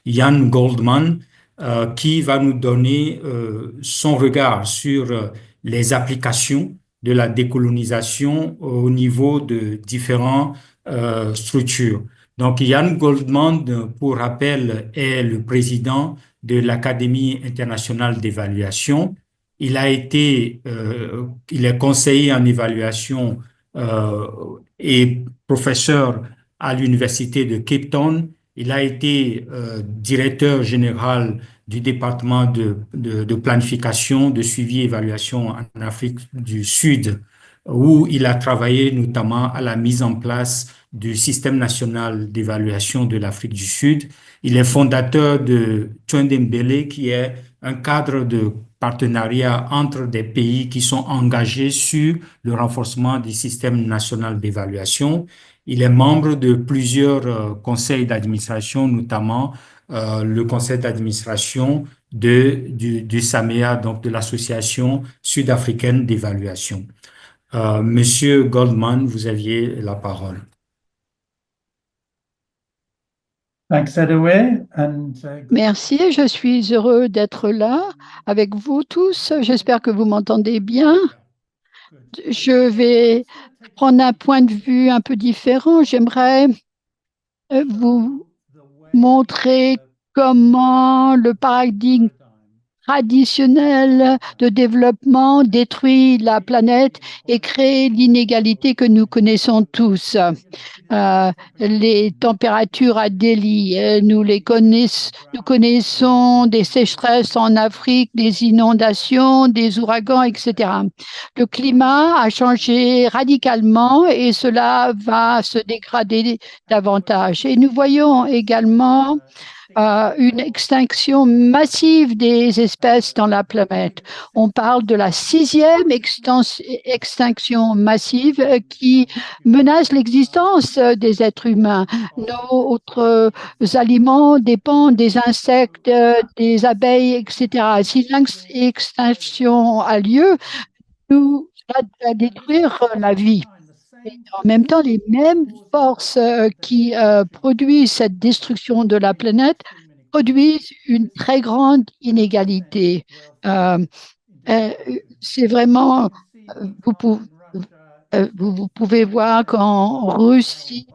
Jan Goldman qui va nous donner son regard sur les applications de la décolonisation au niveau de différentes structures. Donc, Jan Goldman, pour rappel, est le président de l'Académie internationale d'évaluation. Il est conseiller en évaluation et professeur à l'université de Cape Town. Il a été directeur général du département de planification, de suivi et évaluation en Afrique du Sud, où il a travaillé notamment à la mise en place du système national d'évaluation de l'Afrique du Sud. Il est fondateur de Twendembele, qui est un cadre de partenariat entre des pays qui sont engagés sur le renforcement du système national d'évaluation. Il est membre de plusieurs conseils d'administration, notamment le conseil d'administration du SAMEA, donc de l'Association sud-africaine d'évaluation. Monsieur Goldman, vous aviez la parole. Merci, je suis heureux d'être là avec vous tous. J'espère que vous m'entendez bien. Je vais prendre un point de vue un peu différent. J'aimerais vous montrer comment le paradigme traditionnel de développement détruit la planète et crée l'inégalité que nous connaissons tous. Les températures à Delhi, nous connaissons des sécheresses en Afrique, des inondations, des ouragans, etc. Le climat a changé radicalement et cela va se dégrader davantage. Et nous voyons également une extinction massive des espèces dans la planète. On parle de la 6e extinction massive qui menace l'existence des êtres humains. Nos aliments dépendent des insectes, des abeilles, etc. Si l'extinction a lieu, nous à détruire la vie. Et en même temps, les mêmes forces qui produisent cette destruction de la planète produisent une très grande inégalité. C'est vraiment, vous pouvez, vous pouvez voir qu'en Russie,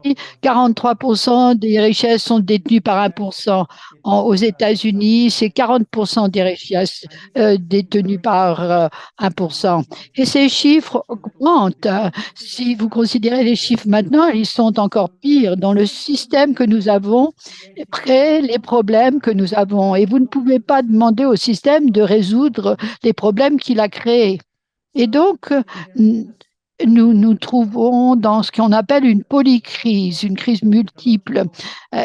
43% des richesses sont détenues par 1%. Aux États-Unis, c'est 40% des richesses détenues par 1%. Et ces chiffres augmentent. Si vous considérez les chiffres maintenant, ils sont encore pires. Dans le système que nous avons, crée les problèmes que nous avons. Et vous ne pouvez pas demander au système de résoudre les problèmes qu'il a créés. Et donc, nous nous trouvons dans ce qu'on appelle une polycrise, une crise multiple,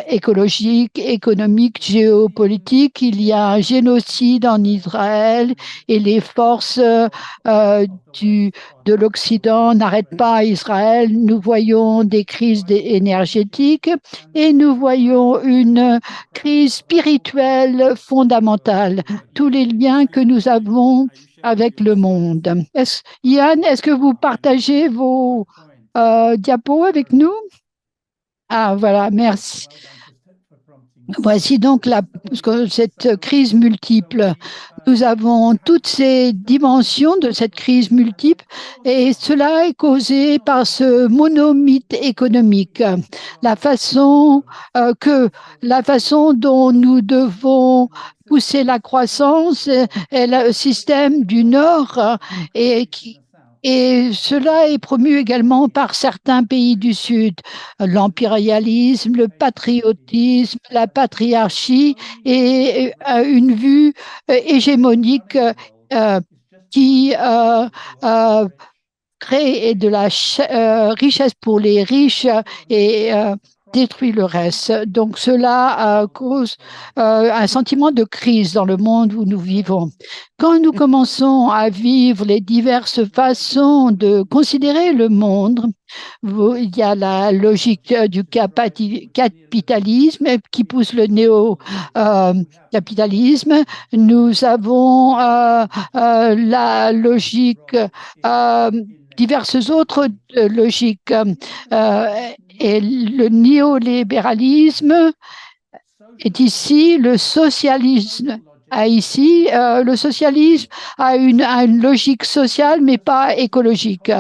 écologique, économique, géopolitique. Il y a un génocide en Israël et les forces de l'Occident n'arrêtent pas Israël. Nous voyons des crises énergétiques et nous voyons une crise spirituelle fondamentale. Tous les liens que nous avons avec le monde. Yann, est-ce que vous partagez vos diapos avec nous? Ah, voilà, merci. Voici donc cette crise multiple. Nous avons toutes ces dimensions de cette crise multiple et cela est causé par ce monomythe économique. La façon dont nous devons pousser la croissance est le système du Nord et cela est promu également par certains pays du Sud. L'impérialisme, le patriotisme, la patriarchie et une vue hégémonique qui crée de la richesse pour les riches et détruit le reste. Donc cela cause un sentiment de crise dans le monde où nous vivons. Quand nous commençons à vivre les diverses façons de considérer le monde, il y a la logique du capitalisme qui pousse le néo-capitalisme. Nous avons la logique diverses autres logiques et le néolibéralisme est ici, le socialisme le socialisme a une logique sociale mais pas écologique.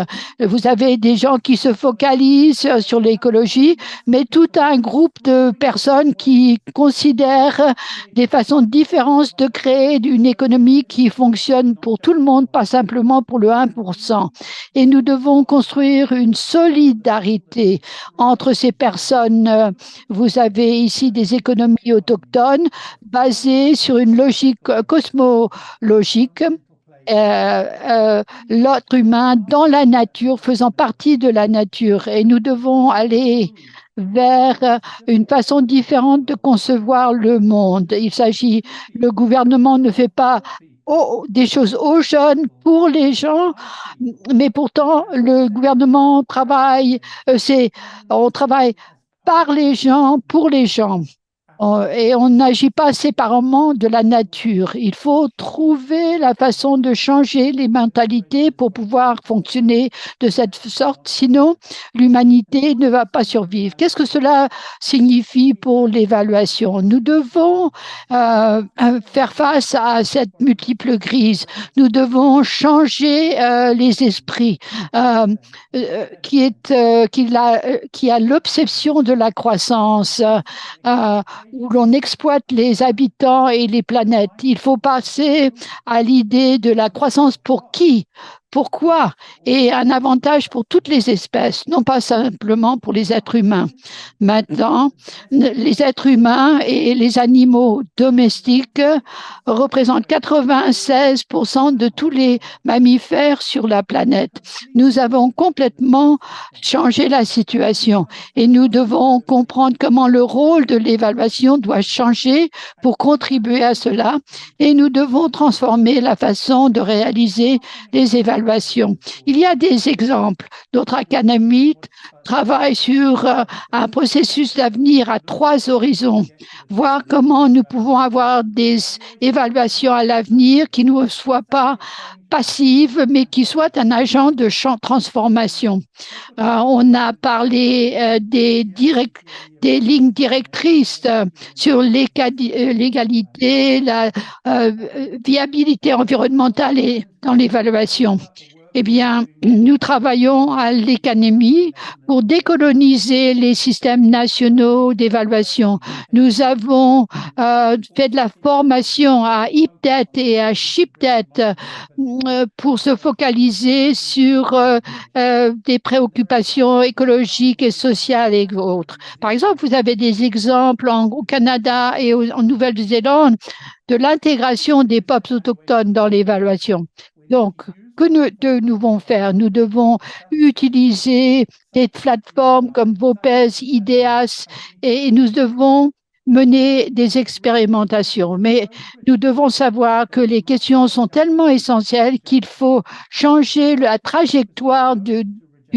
Vous avez des gens qui se focalisent sur l'écologie, mais tout un groupe de personnes qui considèrent des façons différentes de créer une économie qui fonctionne pour tout le monde, pas simplement pour le 1%. Et nous devons construire une solidarité entre ces personnes. Vous avez ici des économies autochtones basées sur une logique cosmologique, l'autre humain dans la nature, faisant partie de la nature. Et nous devons aller vers une façon différente de concevoir le monde. Le gouvernement ne fait pas des choses aux jeunes, pour les gens, mais pourtant le gouvernement travaille, on travaille par les gens, pour les gens. Et on n'agit pas séparément de la nature. Il faut trouver la façon de changer les mentalités pour pouvoir fonctionner de cette sorte. Sinon, l'humanité ne va pas survivre. Qu'est-ce que cela signifie pour l'évaluation? Nous devons faire face à cette multiple crise. Nous devons changer les esprits qui a l'obsession de la croissance. Où l'on exploite les habitants et les planètes. Il faut passer à l'idée de la croissance pour qui? Pourquoi? Et un avantage pour toutes les espèces, non pas simplement pour les êtres humains. Maintenant, les êtres humains et les animaux domestiques représentent 96% de tous les mammifères sur la planète. Nous avons complètement changé la situation et nous devons comprendre comment le rôle de l'évaluation doit changer pour contribuer à cela et nous devons transformer la façon de réaliser les évaluations. Il y a des exemples. D'autres académiques travaille sur un processus d'avenir à 3 horizons, voir comment nous pouvons avoir des évaluations à l'avenir qui ne soient pas passives, mais qui soient un agent de transformation. On a parlé des lignes directrices sur l'égalité, la viabilité environnementale et dans l'évaluation. Eh bien, nous travaillons à l'Académie pour décoloniser les systèmes nationaux d'évaluation. Nous avons fait de la formation à IPDET et à SHIPDET pour se focaliser sur des préoccupations écologiques et sociales et autres. Par exemple, vous avez des exemples au Canada et en Nouvelle-Zélande de l'intégration des peuples autochtones dans l'évaluation. Donc, que nous devons faire? Nous devons utiliser des plateformes comme VOPES, IDEAS, et nous devons mener des expérimentations. Mais nous devons savoir que les questions sont tellement essentielles qu'il faut changer la trajectoire du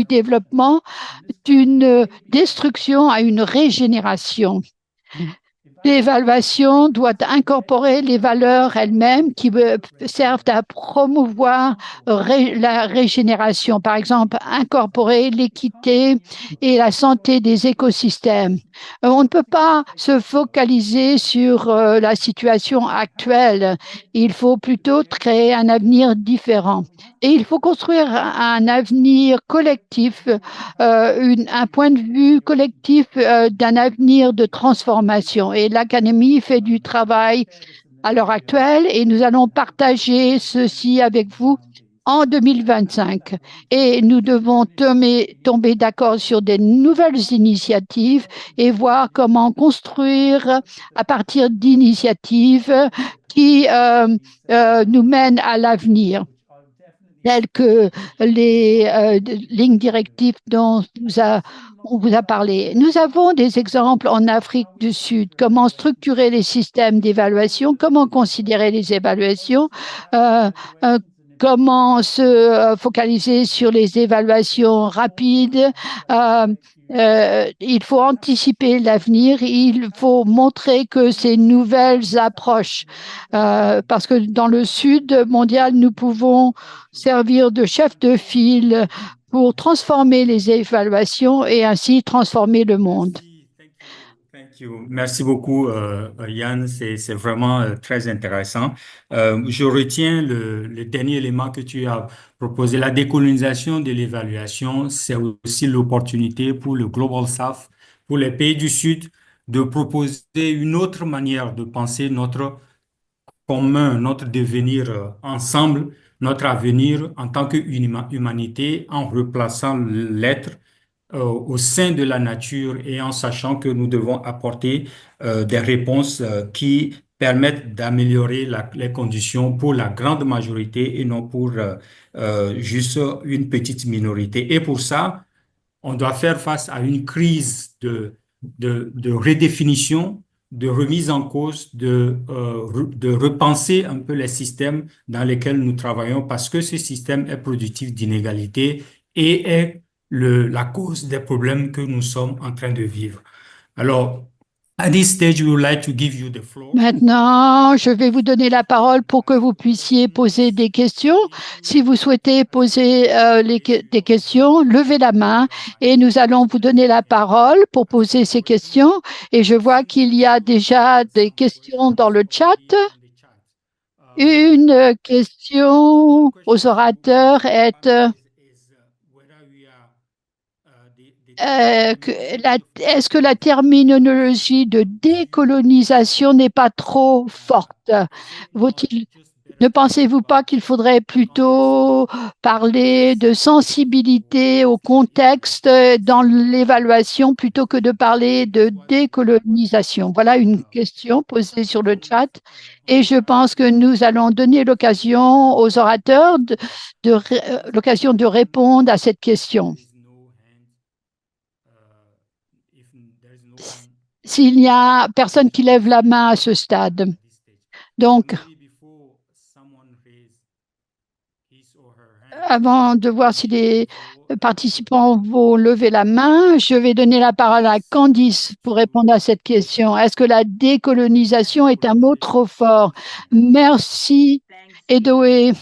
développement d'une destruction à une régénération. L'évaluation doit incorporer les valeurs elles-mêmes qui servent à promouvoir la régénération. Par exemple, incorporer l'équité et la santé des écosystèmes. On ne peut pas se focaliser sur la situation actuelle. Il faut plutôt créer un avenir différent. Et il faut construire un avenir collectif, un point de vue collectif d'un avenir de transformation. Et l'Académie fait du travail à l'heure actuelle et nous allons partager ceci avec vous en 2025. Et nous devons tomber d'accord sur des nouvelles initiatives et voir comment construire à partir d'initiatives qui nous mènent à l'avenir, telles que les lignes directives dont on vous a parlé. Nous avons des exemples en Afrique du Sud, comment structurer les systèmes d'évaluation, comment considérer les évaluations, comment se focaliser sur les évaluations rapides. Il faut anticiper l'avenir, il faut montrer que ces nouvelles approches, parce que dans le Sud mondial, nous pouvons servir de chef de file pour transformer les évaluations et ainsi transformer le monde. Merci beaucoup, Yann. C'est vraiment très intéressant. Je retiens le dernier élément que tu as proposé. La décolonisation de l'évaluation, c'est aussi l'opportunité pour le Global South, pour les pays du Sud, de proposer une autre manière de penser notre commun, notre devenir ensemble, notre avenir en tant qu'humanité, en replaçant l'être au sein de la nature et en sachant que nous devons apporter des réponses qui permettent d'améliorer les conditions pour la grande majorité et non pour juste une petite minorité. Et pour ça, on doit faire face à une crise de redéfinition, de remise en cause, de repenser un peu les systèmes dans lesquels nous travaillons parce que ce système est productif d'inégalités et est la cause des problèmes que nous sommes en train de vivre. Alors, at this stage, we would like to give you the floor. Maintenant, je vais vous donner la parole pour que vous puissiez poser des questions. Si vous souhaitez poser des questions, levez la main et nous allons vous donner la parole pour poser ces questions. Et je vois qu'il y a déjà des questions dans le chat. Une question aux orateurs est est-ce que la terminologie de décolonisation n'est pas trop forte? Ne pensez-vous pas qu'il faudrait plutôt parler de sensibilité au contexte dans l'évaluation plutôt que de parler de décolonisation? Voilà une question posée sur le chat et je pense que nous allons donner l'occasion aux orateurs l'occasion de répondre à cette question. S'il n'y a personne qui lève la main à ce stade. Donc, avant de voir si participants vont lever la main. Je vais donner la parole à Candice pour répondre à cette question. Est-ce que la décolonisation est un mot trop fort? Merci, Edoé.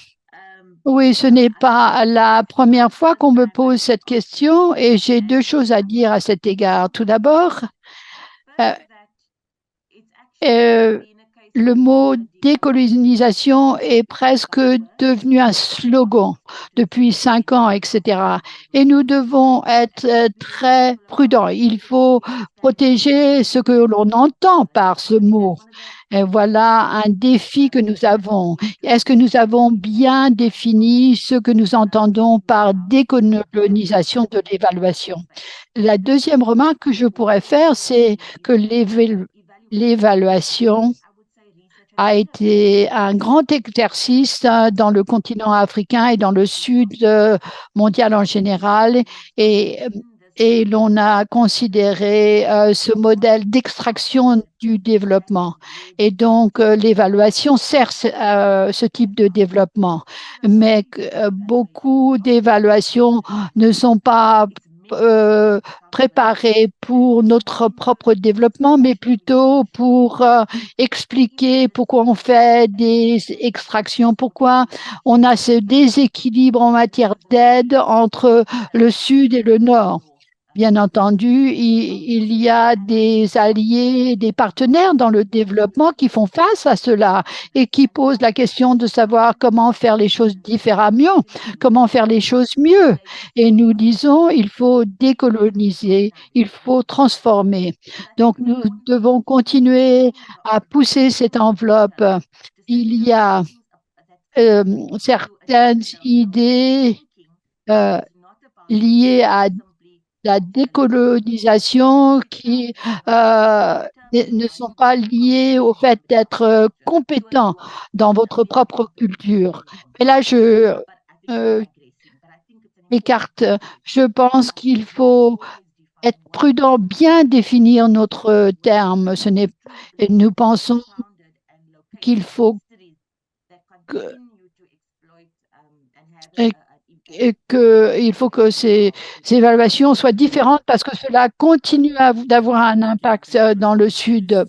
Oui, ce n'est pas la première fois qu'on me pose cette question et j'ai deux choses à dire à cet égard. Tout d'abord, le mot décolonisation est presque devenu un slogan depuis 5 ans, etc. Et nous devons être très prudents. Il faut protéger ce que l'on entend par ce mot. Et voilà un défi que nous avons. Est-ce que nous avons bien défini ce que nous entendons par décolonisation de l'évaluation? La deuxième remarque que je pourrais faire, c'est que l'évaluation a été un grand exercice dans le continent africain et dans le sud mondial en général. Et l'on a considéré ce modèle d'extraction du développement. Et donc, l'évaluation sert ce type de développement. Mais beaucoup d'évaluations ne sont pas préparées pour notre propre développement, mais plutôt pour expliquer pourquoi on fait des extractions, pourquoi on a ce déséquilibre en matière d'aide entre le Sud et le Nord. Bien entendu, il y a des alliés, des partenaires dans le développement qui font face à cela et qui posent la question de savoir comment faire les choses différemment, comment faire les choses mieux. Et nous disons, il faut décoloniser, il faut transformer. Donc, nous devons continuer à pousser cette enveloppe. Il y a certaines idées liées à la décolonisation qui ne sont pas liées au fait d'être compétent dans votre propre culture. Et là, je m'écarte. Je pense qu'il faut être prudent, bien définir notre terme. Nous pensons qu'il faut qu'il faut que ces évaluations soient différentes parce que cela continue d'avoir un impact dans le Sud.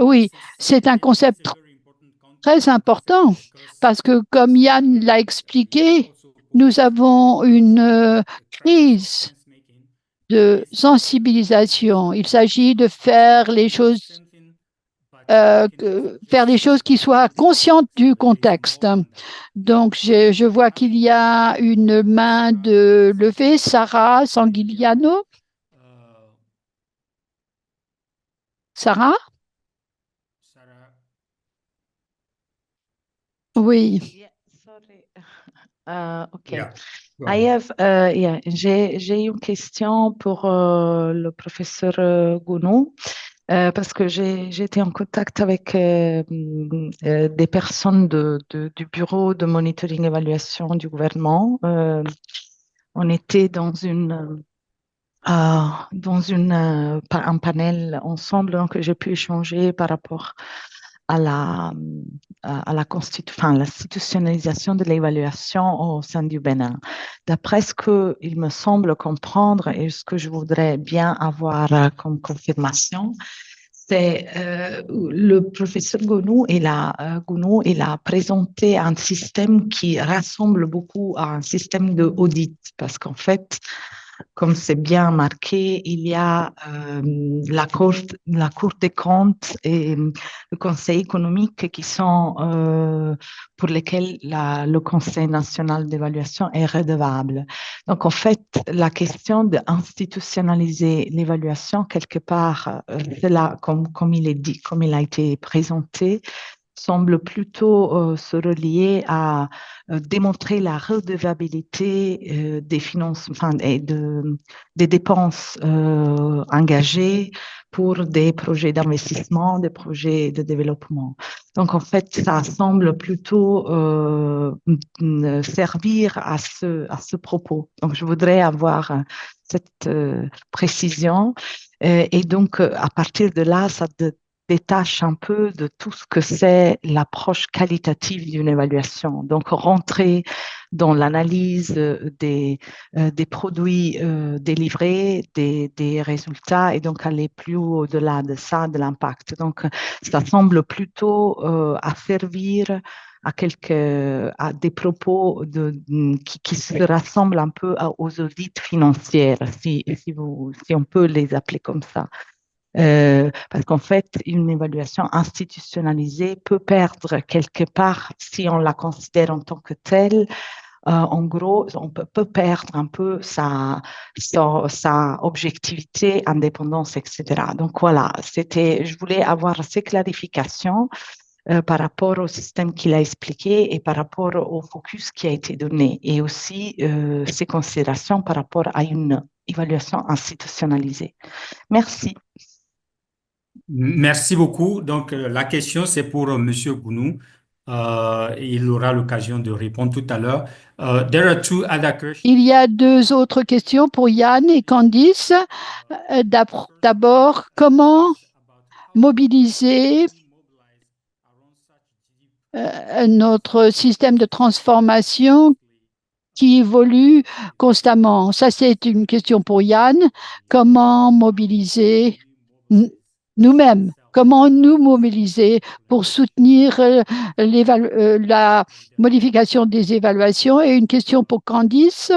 Oui, c'est un concept très important parce que, comme Yann l'a expliqué, nous avons une crise de sensibilisation. Il s'agit de faire les choses qui soient conscientes du contexte. Donc, je vois qu'il y a une main de levée, Sarah Sanguiliano. Sarah? Oui. OK. J'ai une question pour le professeur Gounou. Parce que j'étais en contact avec des personnes du bureau de monitoring et évaluation du gouvernement. On était dans un panel ensemble, donc j'ai pu échanger par rapport à l'institutionnalisation de l'évaluation au sein du Bénin. D'après ce qu'il me semble comprendre et ce que je voudrais bien avoir comme confirmation, c'est le professeur Gounou, il a présenté un système qui ressemble beaucoup à un système d'audit, parce qu'en fait, comme c'est bien marqué, il y a la Cour des comptes et le Conseil économique qui sont pour lesquels le Conseil national d'évaluation est redevable. Donc, en fait, la question d'institutionnaliser l'évaluation, quelque part, cela, comme il est dit, comme il a été présenté, semble plutôt se relier à démontrer la redevabilité des finances, des dépenses engagées pour des projets d'investissement, des projets de développement. Donc, en fait, ça semble plutôt servir à ce propos. Donc, je voudrais avoir cette précision. Et donc, à partir de là, ça détache un peu de tout ce que c'est l'approche qualitative d'une évaluation. Donc, rentrer dans l'analyse des produits délivrés, des résultats, et donc aller plus au-delà de ça, de l'impact. Donc, ça semble plutôt affervir à des propos qui se rassemblent un peu aux audits financiers, si on peut les appeler comme ça. Parce qu'en fait, une évaluation institutionnalisée peut perdre quelque part, si on la considère en tant que telle, en gros, on peut perdre un peu sa objectivité, indépendance, etc. Donc voilà, je voulais avoir ces clarifications par rapport au système qu'il a expliqué et par rapport au focus qui a été donné, et aussi ces considérations par rapport à une évaluation institutionnalisée. Merci. Merci beaucoup. Donc, la question, c'est pour Monsieur Gounou. Il aura l'occasion de répondre tout à l'heure. There are two other questions. Il y a deux autres questions pour Yann et Candice. D'abord, comment mobiliser notre système de transformation qui évolue constamment? Ça, c'est une question pour Yann. Comment mobiliser nous-mêmes? Comment nous mobiliser pour soutenir la modification des évaluations? Et une question pour Candice.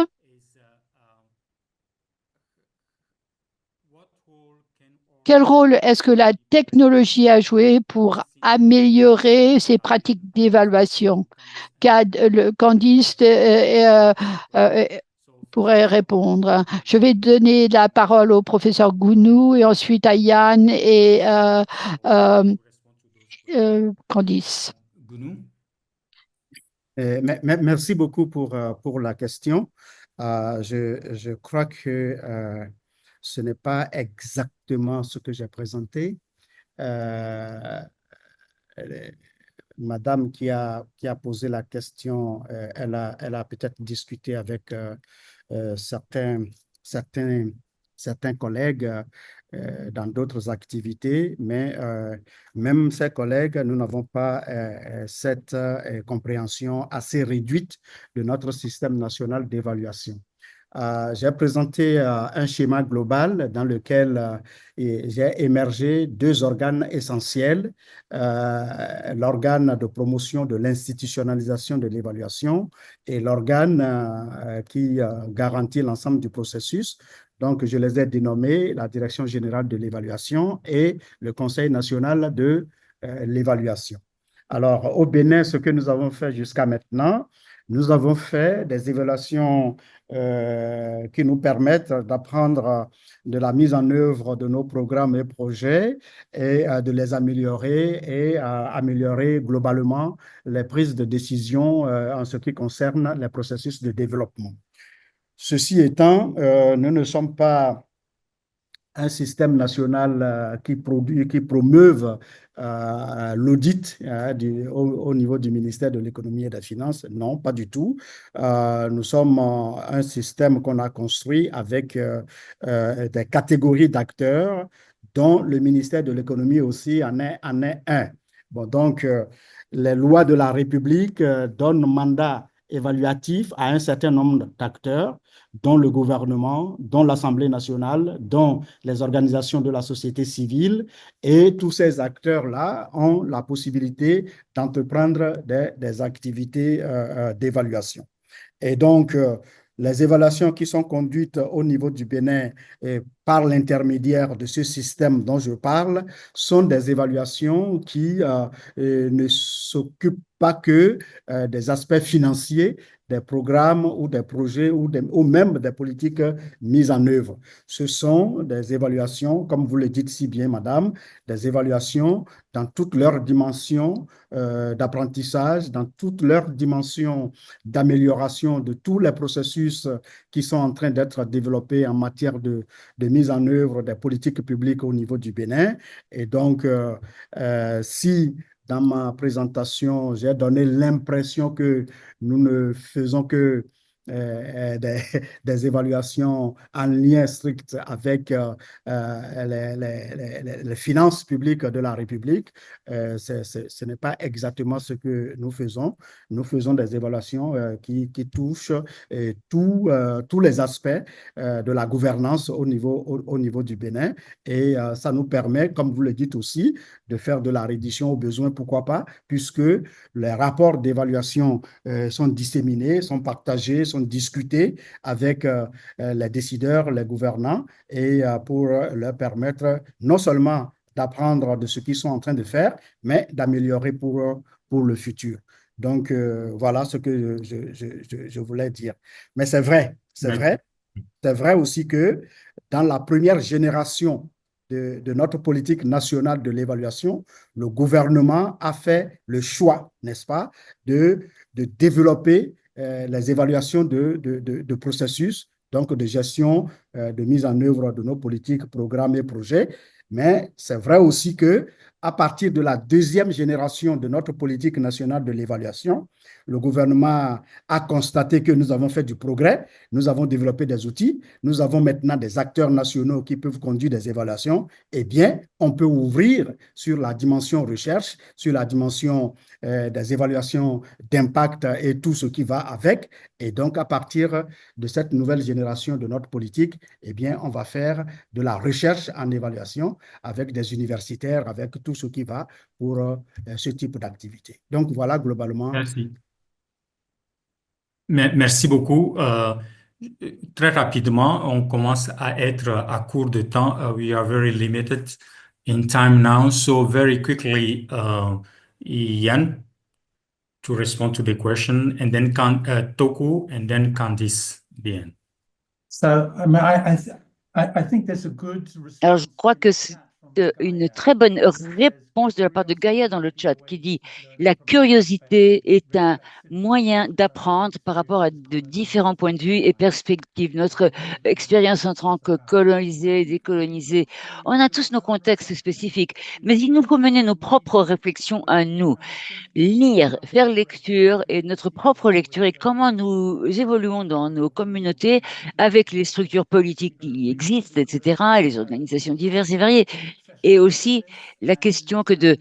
Quel rôle est-ce que la technologie a joué pour améliorer ces pratiques d'évaluation? Candice pourrait répondre. Je vais donner la parole au professeur Gounou et ensuite à Yann et Candice. Merci beaucoup pour la question. Je crois que ce n'est pas exactement ce que j'ai présenté. Madame qui a posé la question, elle a peut-être discuté avec certains collègues dans d'autres activités, mais même ces collègues, nous n'avons pas cette compréhension assez réduite de notre système national d'évaluation. J'ai présenté un schéma global dans lequel j'ai émergé deux organes essentiels, l'organe de promotion de l'institutionnalisation de l'évaluation et l'organe qui garantit l'ensemble du processus. Donc, je les ai dénommés la Direction générale de l'évaluation et le Conseil national de l'évaluation. Alors, au Bénin, ce que nous avons fait jusqu'à maintenant, nous avons fait des évaluations qui nous permettent d'apprendre de la mise en œuvre de nos programmes et projets et de les améliorer et améliorer globalement les prises de décision en ce qui concerne les processus de développement. Ceci étant, nous ne sommes pas un système national qui promeuve l'audit au niveau du ministère de l'Économie et des Finances. Non, pas du tout. Nous sommes un système qu'on a construit avec des catégories d'acteurs dont le ministère de l'Économie aussi en est un. Bon, donc, les lois de la République donnent mandat évaluatif à un certain nombre d'acteurs, dont le gouvernement, dont l'Assemblée nationale, dont les organisations de la société civile, et tous ces acteurs-là ont la possibilité d'entreprendre des activités d'évaluation. Et donc, les évaluations qui sont conduites au niveau du Bénin par l'intermédiaire de ce système dont je parle sont des évaluations qui ne s'occupent pas que des aspects financiers des programmes ou des projets ou même des politiques mises en œuvre. Ce sont des évaluations, comme vous le dites si bien, madame, des évaluations dans toutes leurs dimensions d'apprentissage, dans toutes leurs dimensions d'amélioration de tous les processus qui sont en train d'être développés en matière de mise en œuvre des politiques publiques au niveau du Bénin. Et donc, si dans ma présentation, j'ai donné l'impression que nous ne faisons que des évaluations en lien strict avec les finances publiques de la République. Ce n'est pas exactement ce que nous faisons. Nous faisons des évaluations qui touchent tous les aspects de la gouvernance au niveau du Bénin. Et ça nous permet, comme vous le dites aussi, de faire de la reddition au besoin, pourquoi pas, puisque les rapports d'évaluation sont disséminés, sont partagés, sont discutés avec les décideurs, les gouvernants, et pour leur permettre non seulement d'apprendre de ce qu'ils sont en train de faire, mais d'améliorer pour le futur. Donc, voilà ce que je voulais dire. Mais c'est vrai, c'est vrai. C'est vrai aussi que dans la première génération de notre politique nationale de l'évaluation, le gouvernement a fait le choix, n'est-ce pas, de développer les évaluations de processus, donc de gestion, de mise en œuvre de nos politiques, programmes et projets. Mais c'est vrai aussi que à partir de la deuxième génération de notre politique nationale de l'évaluation, le gouvernement a constaté que nous avons fait du progrès, nous avons développé des outils, nous avons maintenant des acteurs nationaux qui peuvent conduire des évaluations. Eh bien, on peut ouvrir sur la dimension recherche, sur la dimension des évaluations d'impact et tout ce qui va avec. Et donc, à partir de cette nouvelle génération de notre politique, eh bien, on va faire de la recherche en évaluation avec des universitaires, avec tout ce qui va pour ce type d'activité. Donc, voilà globalement. Merci. Merci beaucoup. Très rapidement, on commence à être à court de temps. We are very limited in time now. So very quickly, Ian, to respond to the question, and then Toku, and then Candice, bien. So, I mean, I think there's a good Alors, je crois que c'est une très bonne réponse de la part de Gaïa dans le chat qui dit la curiosité est un moyen d'apprendre par rapport à de différents points de vue et perspectives. Notre expérience en tant que colonisés et décolonisés, on a tous nos contextes spécifiques, mais il nous faut mener nos propres réflexions à nous. Lire, faire lecture et notre propre lecture et comment nous évoluons dans nos communautés avec les structures politiques qui existent, etc., et les organisations diverses et variées. Et aussi la question que de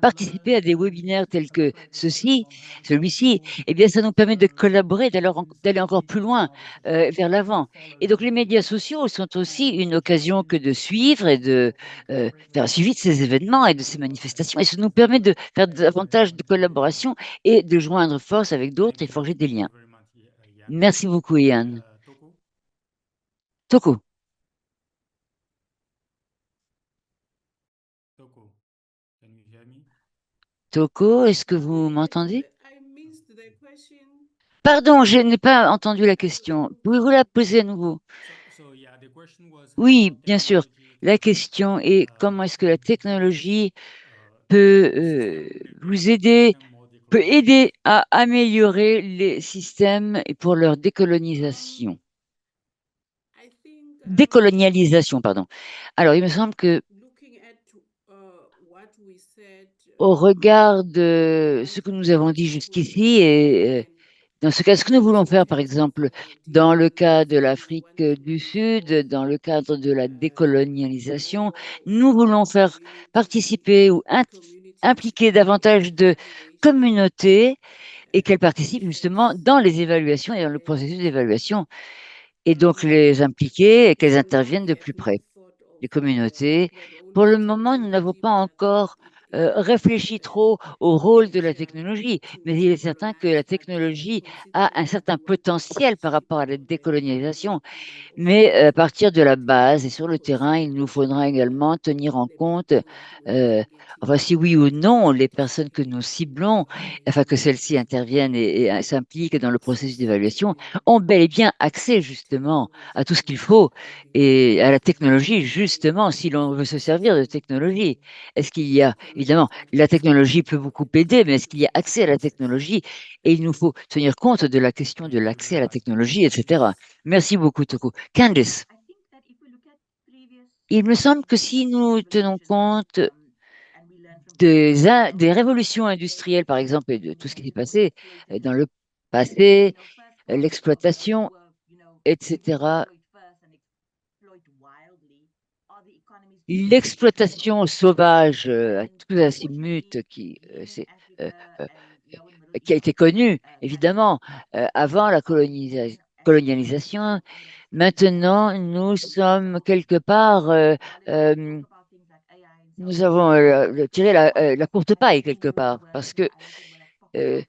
participer à des webinaires tels que celui-ci, eh bien, ça nous permet de collaborer, d'aller encore plus loin vers l'avant. Et donc, les médias sociaux sont aussi une occasion que de suivre et de faire un suivi de ces événements et de ces manifestations. Et ça nous permet de faire davantage de collaboration et de joindre force avec d'autres et forger des liens. Merci beaucoup, Ian. Toku. Toko, est-ce que vous m'entendez? Pardon, je n'ai pas entendu la question. Pouvez-vous la poser à nouveau? Oui, bien sûr. La question est comment est-ce que la technologie peut vous aider, peut aider à améliorer les systèmes et pour leur décolonisation. Décolonialisation, pardon. Alors, il me semble que au regard de ce que nous avons dit jusqu'ici, et dans ce cas, ce que nous voulons faire, par exemple, dans le cas de l'Afrique du Sud, dans le cadre de la décolonialisation, nous voulons faire participer ou impliquer davantage de communautés et qu'elles participent justement dans les évaluations et dans le processus d'évaluation, et donc les impliquer et qu'elles interviennent de plus près, les communautés. Pour le moment, nous n'avons pas encore réfléchi trop au rôle de la technologie, mais il est certain que la technologie a un certain potentiel par rapport à la décolonisation. Mais à partir de la base et sur le terrain, il nous faudra également tenir en compte, enfin, si oui ou non, les personnes que nous ciblons, enfin que celles-ci interviennent et s'impliquent dans le processus d'évaluation, ont bel et bien accès justement à tout ce qu'il faut et à la technologie, justement, si l'on veut se servir de technologie. Est-ce qu'il y a, évidemment, la technologie peut beaucoup aider, mais est-ce qu'il y a accès à la technologie? Et il nous faut tenir compte de la question de l'accès à la technologie, etc. Merci beaucoup, Toko. Candice, il me semble que si nous tenons compte des révolutions industrielles, par exemple, et de tout ce qui s'est passé dans le passé, l'exploitation, etc. L'exploitation sauvage à tous azimuts qui a été connue, évidemment, avant la colonialisation. Maintenant, nous sommes quelque part, nous avons tiré la courte paille quelque part, parce que euh,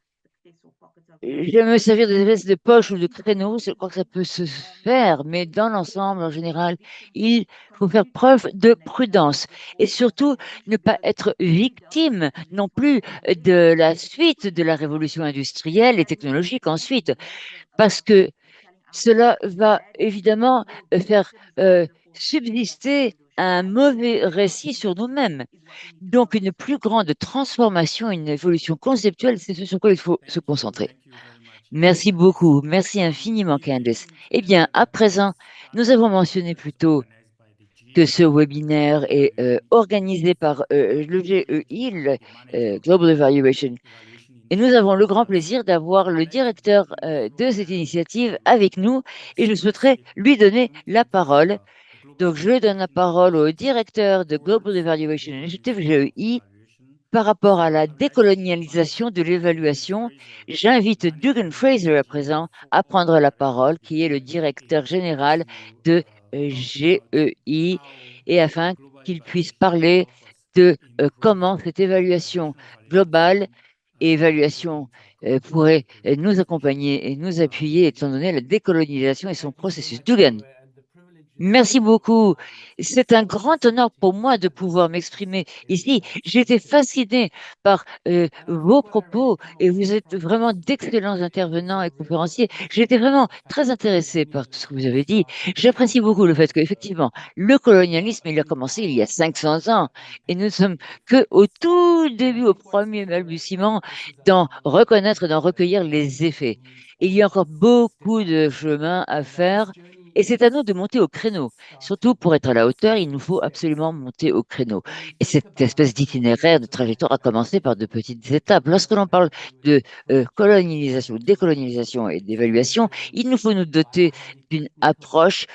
j'aime me servir des espèces de poches ou de créneaux, je crois que ça peut se faire, mais dans l'ensemble, en général, il faut faire preuve de prudence et surtout ne pas être victime non plus de la suite de la révolution industrielle et technologique ensuite, parce que cela va évidemment faire subsister un mauvais récit sur nous-mêmes. Donc, une plus grande transformation, une évolution conceptuelle, c'est ce sur quoi il faut se concentrer. Merci beaucoup. Merci infiniment, Candice. Eh bien, à présent, nous avons mentionné plus tôt que ce webinaire est organisé par le GEI, Global Evaluation. Et nous avons le grand plaisir d'avoir le directeur de cette initiative avec nous et je souhaiterais lui donner la parole. Donc, je donne la parole au directeur de Global Evaluation Initiative, GEI, par rapport à la décolonialisation de l'évaluation. J'invite Dugan Fraser à présent à prendre la parole, qui est le directeur général de GEI, et afin qu'il puisse parler de comment cette évaluation globale et évaluation pourrait nous accompagner et nous appuyer, étant donné la décolonisation et son processus. Dugan. Merci beaucoup. C'est un grand honneur pour moi de pouvoir m'exprimer ici. J'ai été fascinée par vos propos et vous êtes vraiment d'excellents intervenants et conférenciers. J'ai été vraiment très intéressée par tout ce que vous avez dit. J'apprécie beaucoup le fait qu'effectivement, le colonialisme, il a commencé il y a 500 ans et nous ne sommes que au tout début, au premier balbutiement, d'en reconnaître, d'en recueillir les effets. Il y a encore beaucoup de chemin à faire. Et c'est à nous de monter au créneau. Surtout pour être à la hauteur, il nous faut absolument monter au créneau. Et cette espèce d'itinéraire, de trajectoire a commencé par de petites étapes. Lorsque l'on parle de colonisation, décolonisation et d'évaluation, il nous faut nous doter d'une approche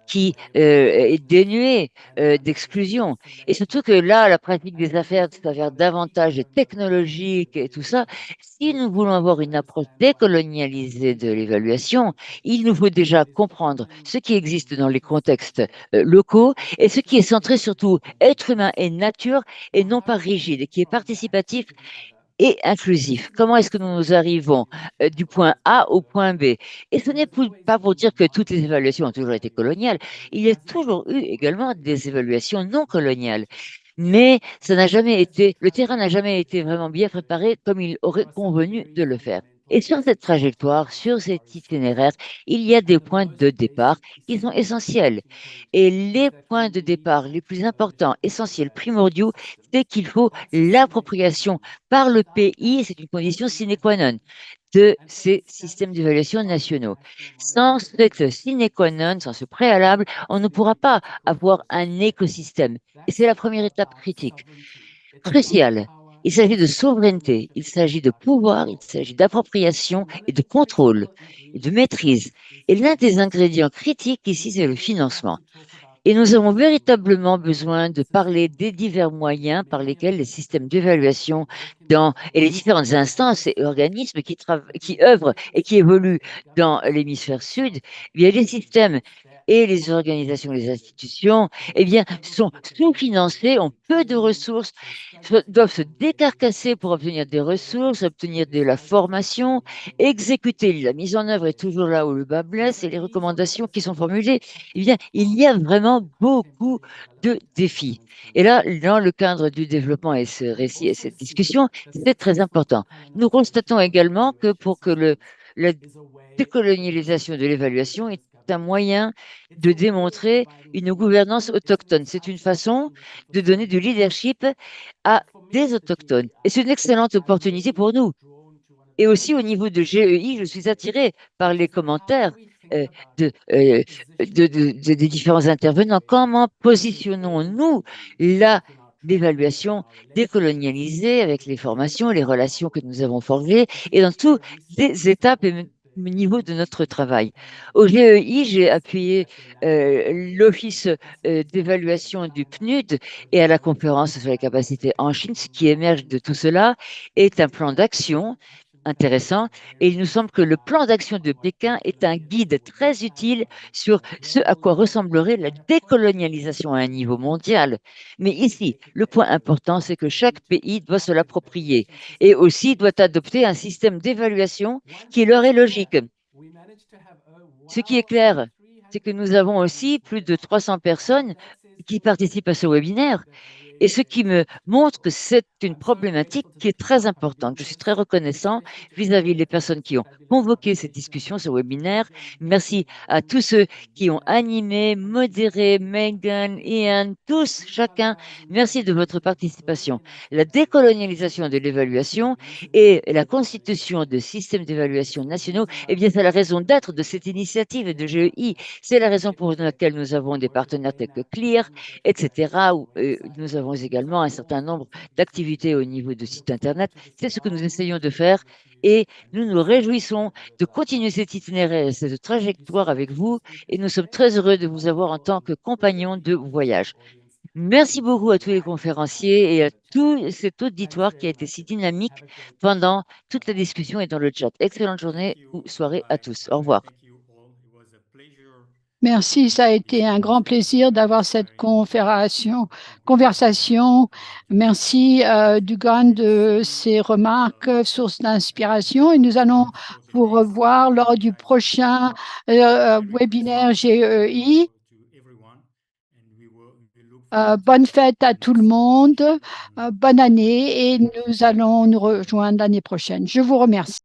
qui est dénuée d'exclusion. Et surtout que là, la pratique des affaires s'avère davantage technologique et tout ça. Si nous voulons avoir une approche décolonialisée de l'évaluation, il nous faut déjà comprendre ce qui existe dans les contextes locaux et ce qui est centré surtout être humain et nature et non pas rigide et qui est participatif et inclusif. Comment est-ce que nous arrivons du point A au point B? Et ce n'est pas pour dire que toutes les évaluations ont toujours été coloniales. Il y a toujours eu également des évaluations non coloniales. Mais ça n'a jamais été, le terrain n'a jamais été vraiment bien préparé comme il aurait convenu de le faire. Et sur cette trajectoire, sur cet itinéraire, il y a des points de départ qui sont essentiels. Et les points de départ les plus importants, essentiels, primordiaux, c'est qu'il faut l'appropriation par le pays, c'est une condition sine qua non de ces systèmes d'évaluation nationaux. Sans cette sine qua non, sans ce préalable, on ne pourra pas avoir un écosystème. Et c'est la première étape critique, cruciale. Il s'agit de souveraineté, il s'agit de pouvoir, il s'agit d'appropriation et de contrôle et de maîtrise. Et l'un des ingrédients critiques ici, c'est le financement. Et nous avons véritablement besoin de parler des divers moyens par lesquels les systèmes d'évaluation et les différentes instances et organismes qui œuvrent et qui évoluent dans l'hémisphère sud, eh bien, les systèmes et les organisations, les institutions, eh bien, sont sous-financés, ont peu de ressources, doivent se décarcasser pour obtenir des ressources, obtenir de la formation, exécuter. La mise en œuvre est toujours là où le bas blesse et les recommandations qui sont formulées, eh bien, il y a vraiment beaucoup de défis. Et là, dans le cadre du développement et ce récit et cette discussion, c'est très important. Nous constatons également que pour que la décolonialisation de l'évaluation est un moyen de démontrer une gouvernance autochtone. C'est une façon de donner du leadership à des autochtones. Et c'est une excellente opportunité pour nous. Et aussi au niveau de GEI, je suis attirée par les commentaires des différents intervenants. Comment positionnons-nous l'évaluation décolonialisée avec les formations, les relations que nous avons forgées et dans toutes les étapes niveau de notre travail. Au GEI, j'ai appuyé l'Office d'évaluation du PNUD et à la conférence sur les capacités en Chine. Ce qui émerge de tout cela est un plan d'action intéressant et il nous semble que le plan d'action de Pékin est un guide très utile sur ce à quoi ressemblerait la décolonialisation à un niveau mondial. Mais ici, le point important, c'est que chaque pays doit se l'approprier et aussi doit adopter un système d'évaluation qui leur est logique. Ce qui est clair, c'est que nous avons aussi plus de 300 personnes qui participent à ce webinaire et ce qui me montre que c'est une problématique qui est très importante. Je suis très reconnaissant vis-à-vis des personnes qui ont convoqué cette discussion, ce webinaire. Merci à tous ceux qui ont animé, modéré, Megan, Ian, tous, chacun. Merci de votre participation. La décolonialisation de l'évaluation et la constitution de systèmes d'évaluation nationaux, eh bien, c'est la raison d'être de cette initiative de GEI. C'est la raison pour laquelle nous avons des partenaires tels que CLEAR, etc. Où, nous avons également un certain nombre d'activités au niveau de sites Internet. C'est ce que nous essayons de faire et nous nous réjouissons de continuer cet itinéraire, cette trajectoire avec vous et nous sommes très heureux de vous avoir en tant que compagnon de voyage. Merci beaucoup à tous les conférenciers et à tout cet auditoire qui a été si dynamique pendant toute la discussion et dans le chat. Excellente journée ou soirée à tous. Au revoir. Merci, ça a été un grand plaisir d'avoir cette conversation. Merci Dugan de ses remarques, source d'inspiration. Et nous allons vous revoir lors du prochain webinaire GEI. Bonne fête à tout le monde, bonne année et nous allons nous rejoindre l'année prochaine. Je vous remercie.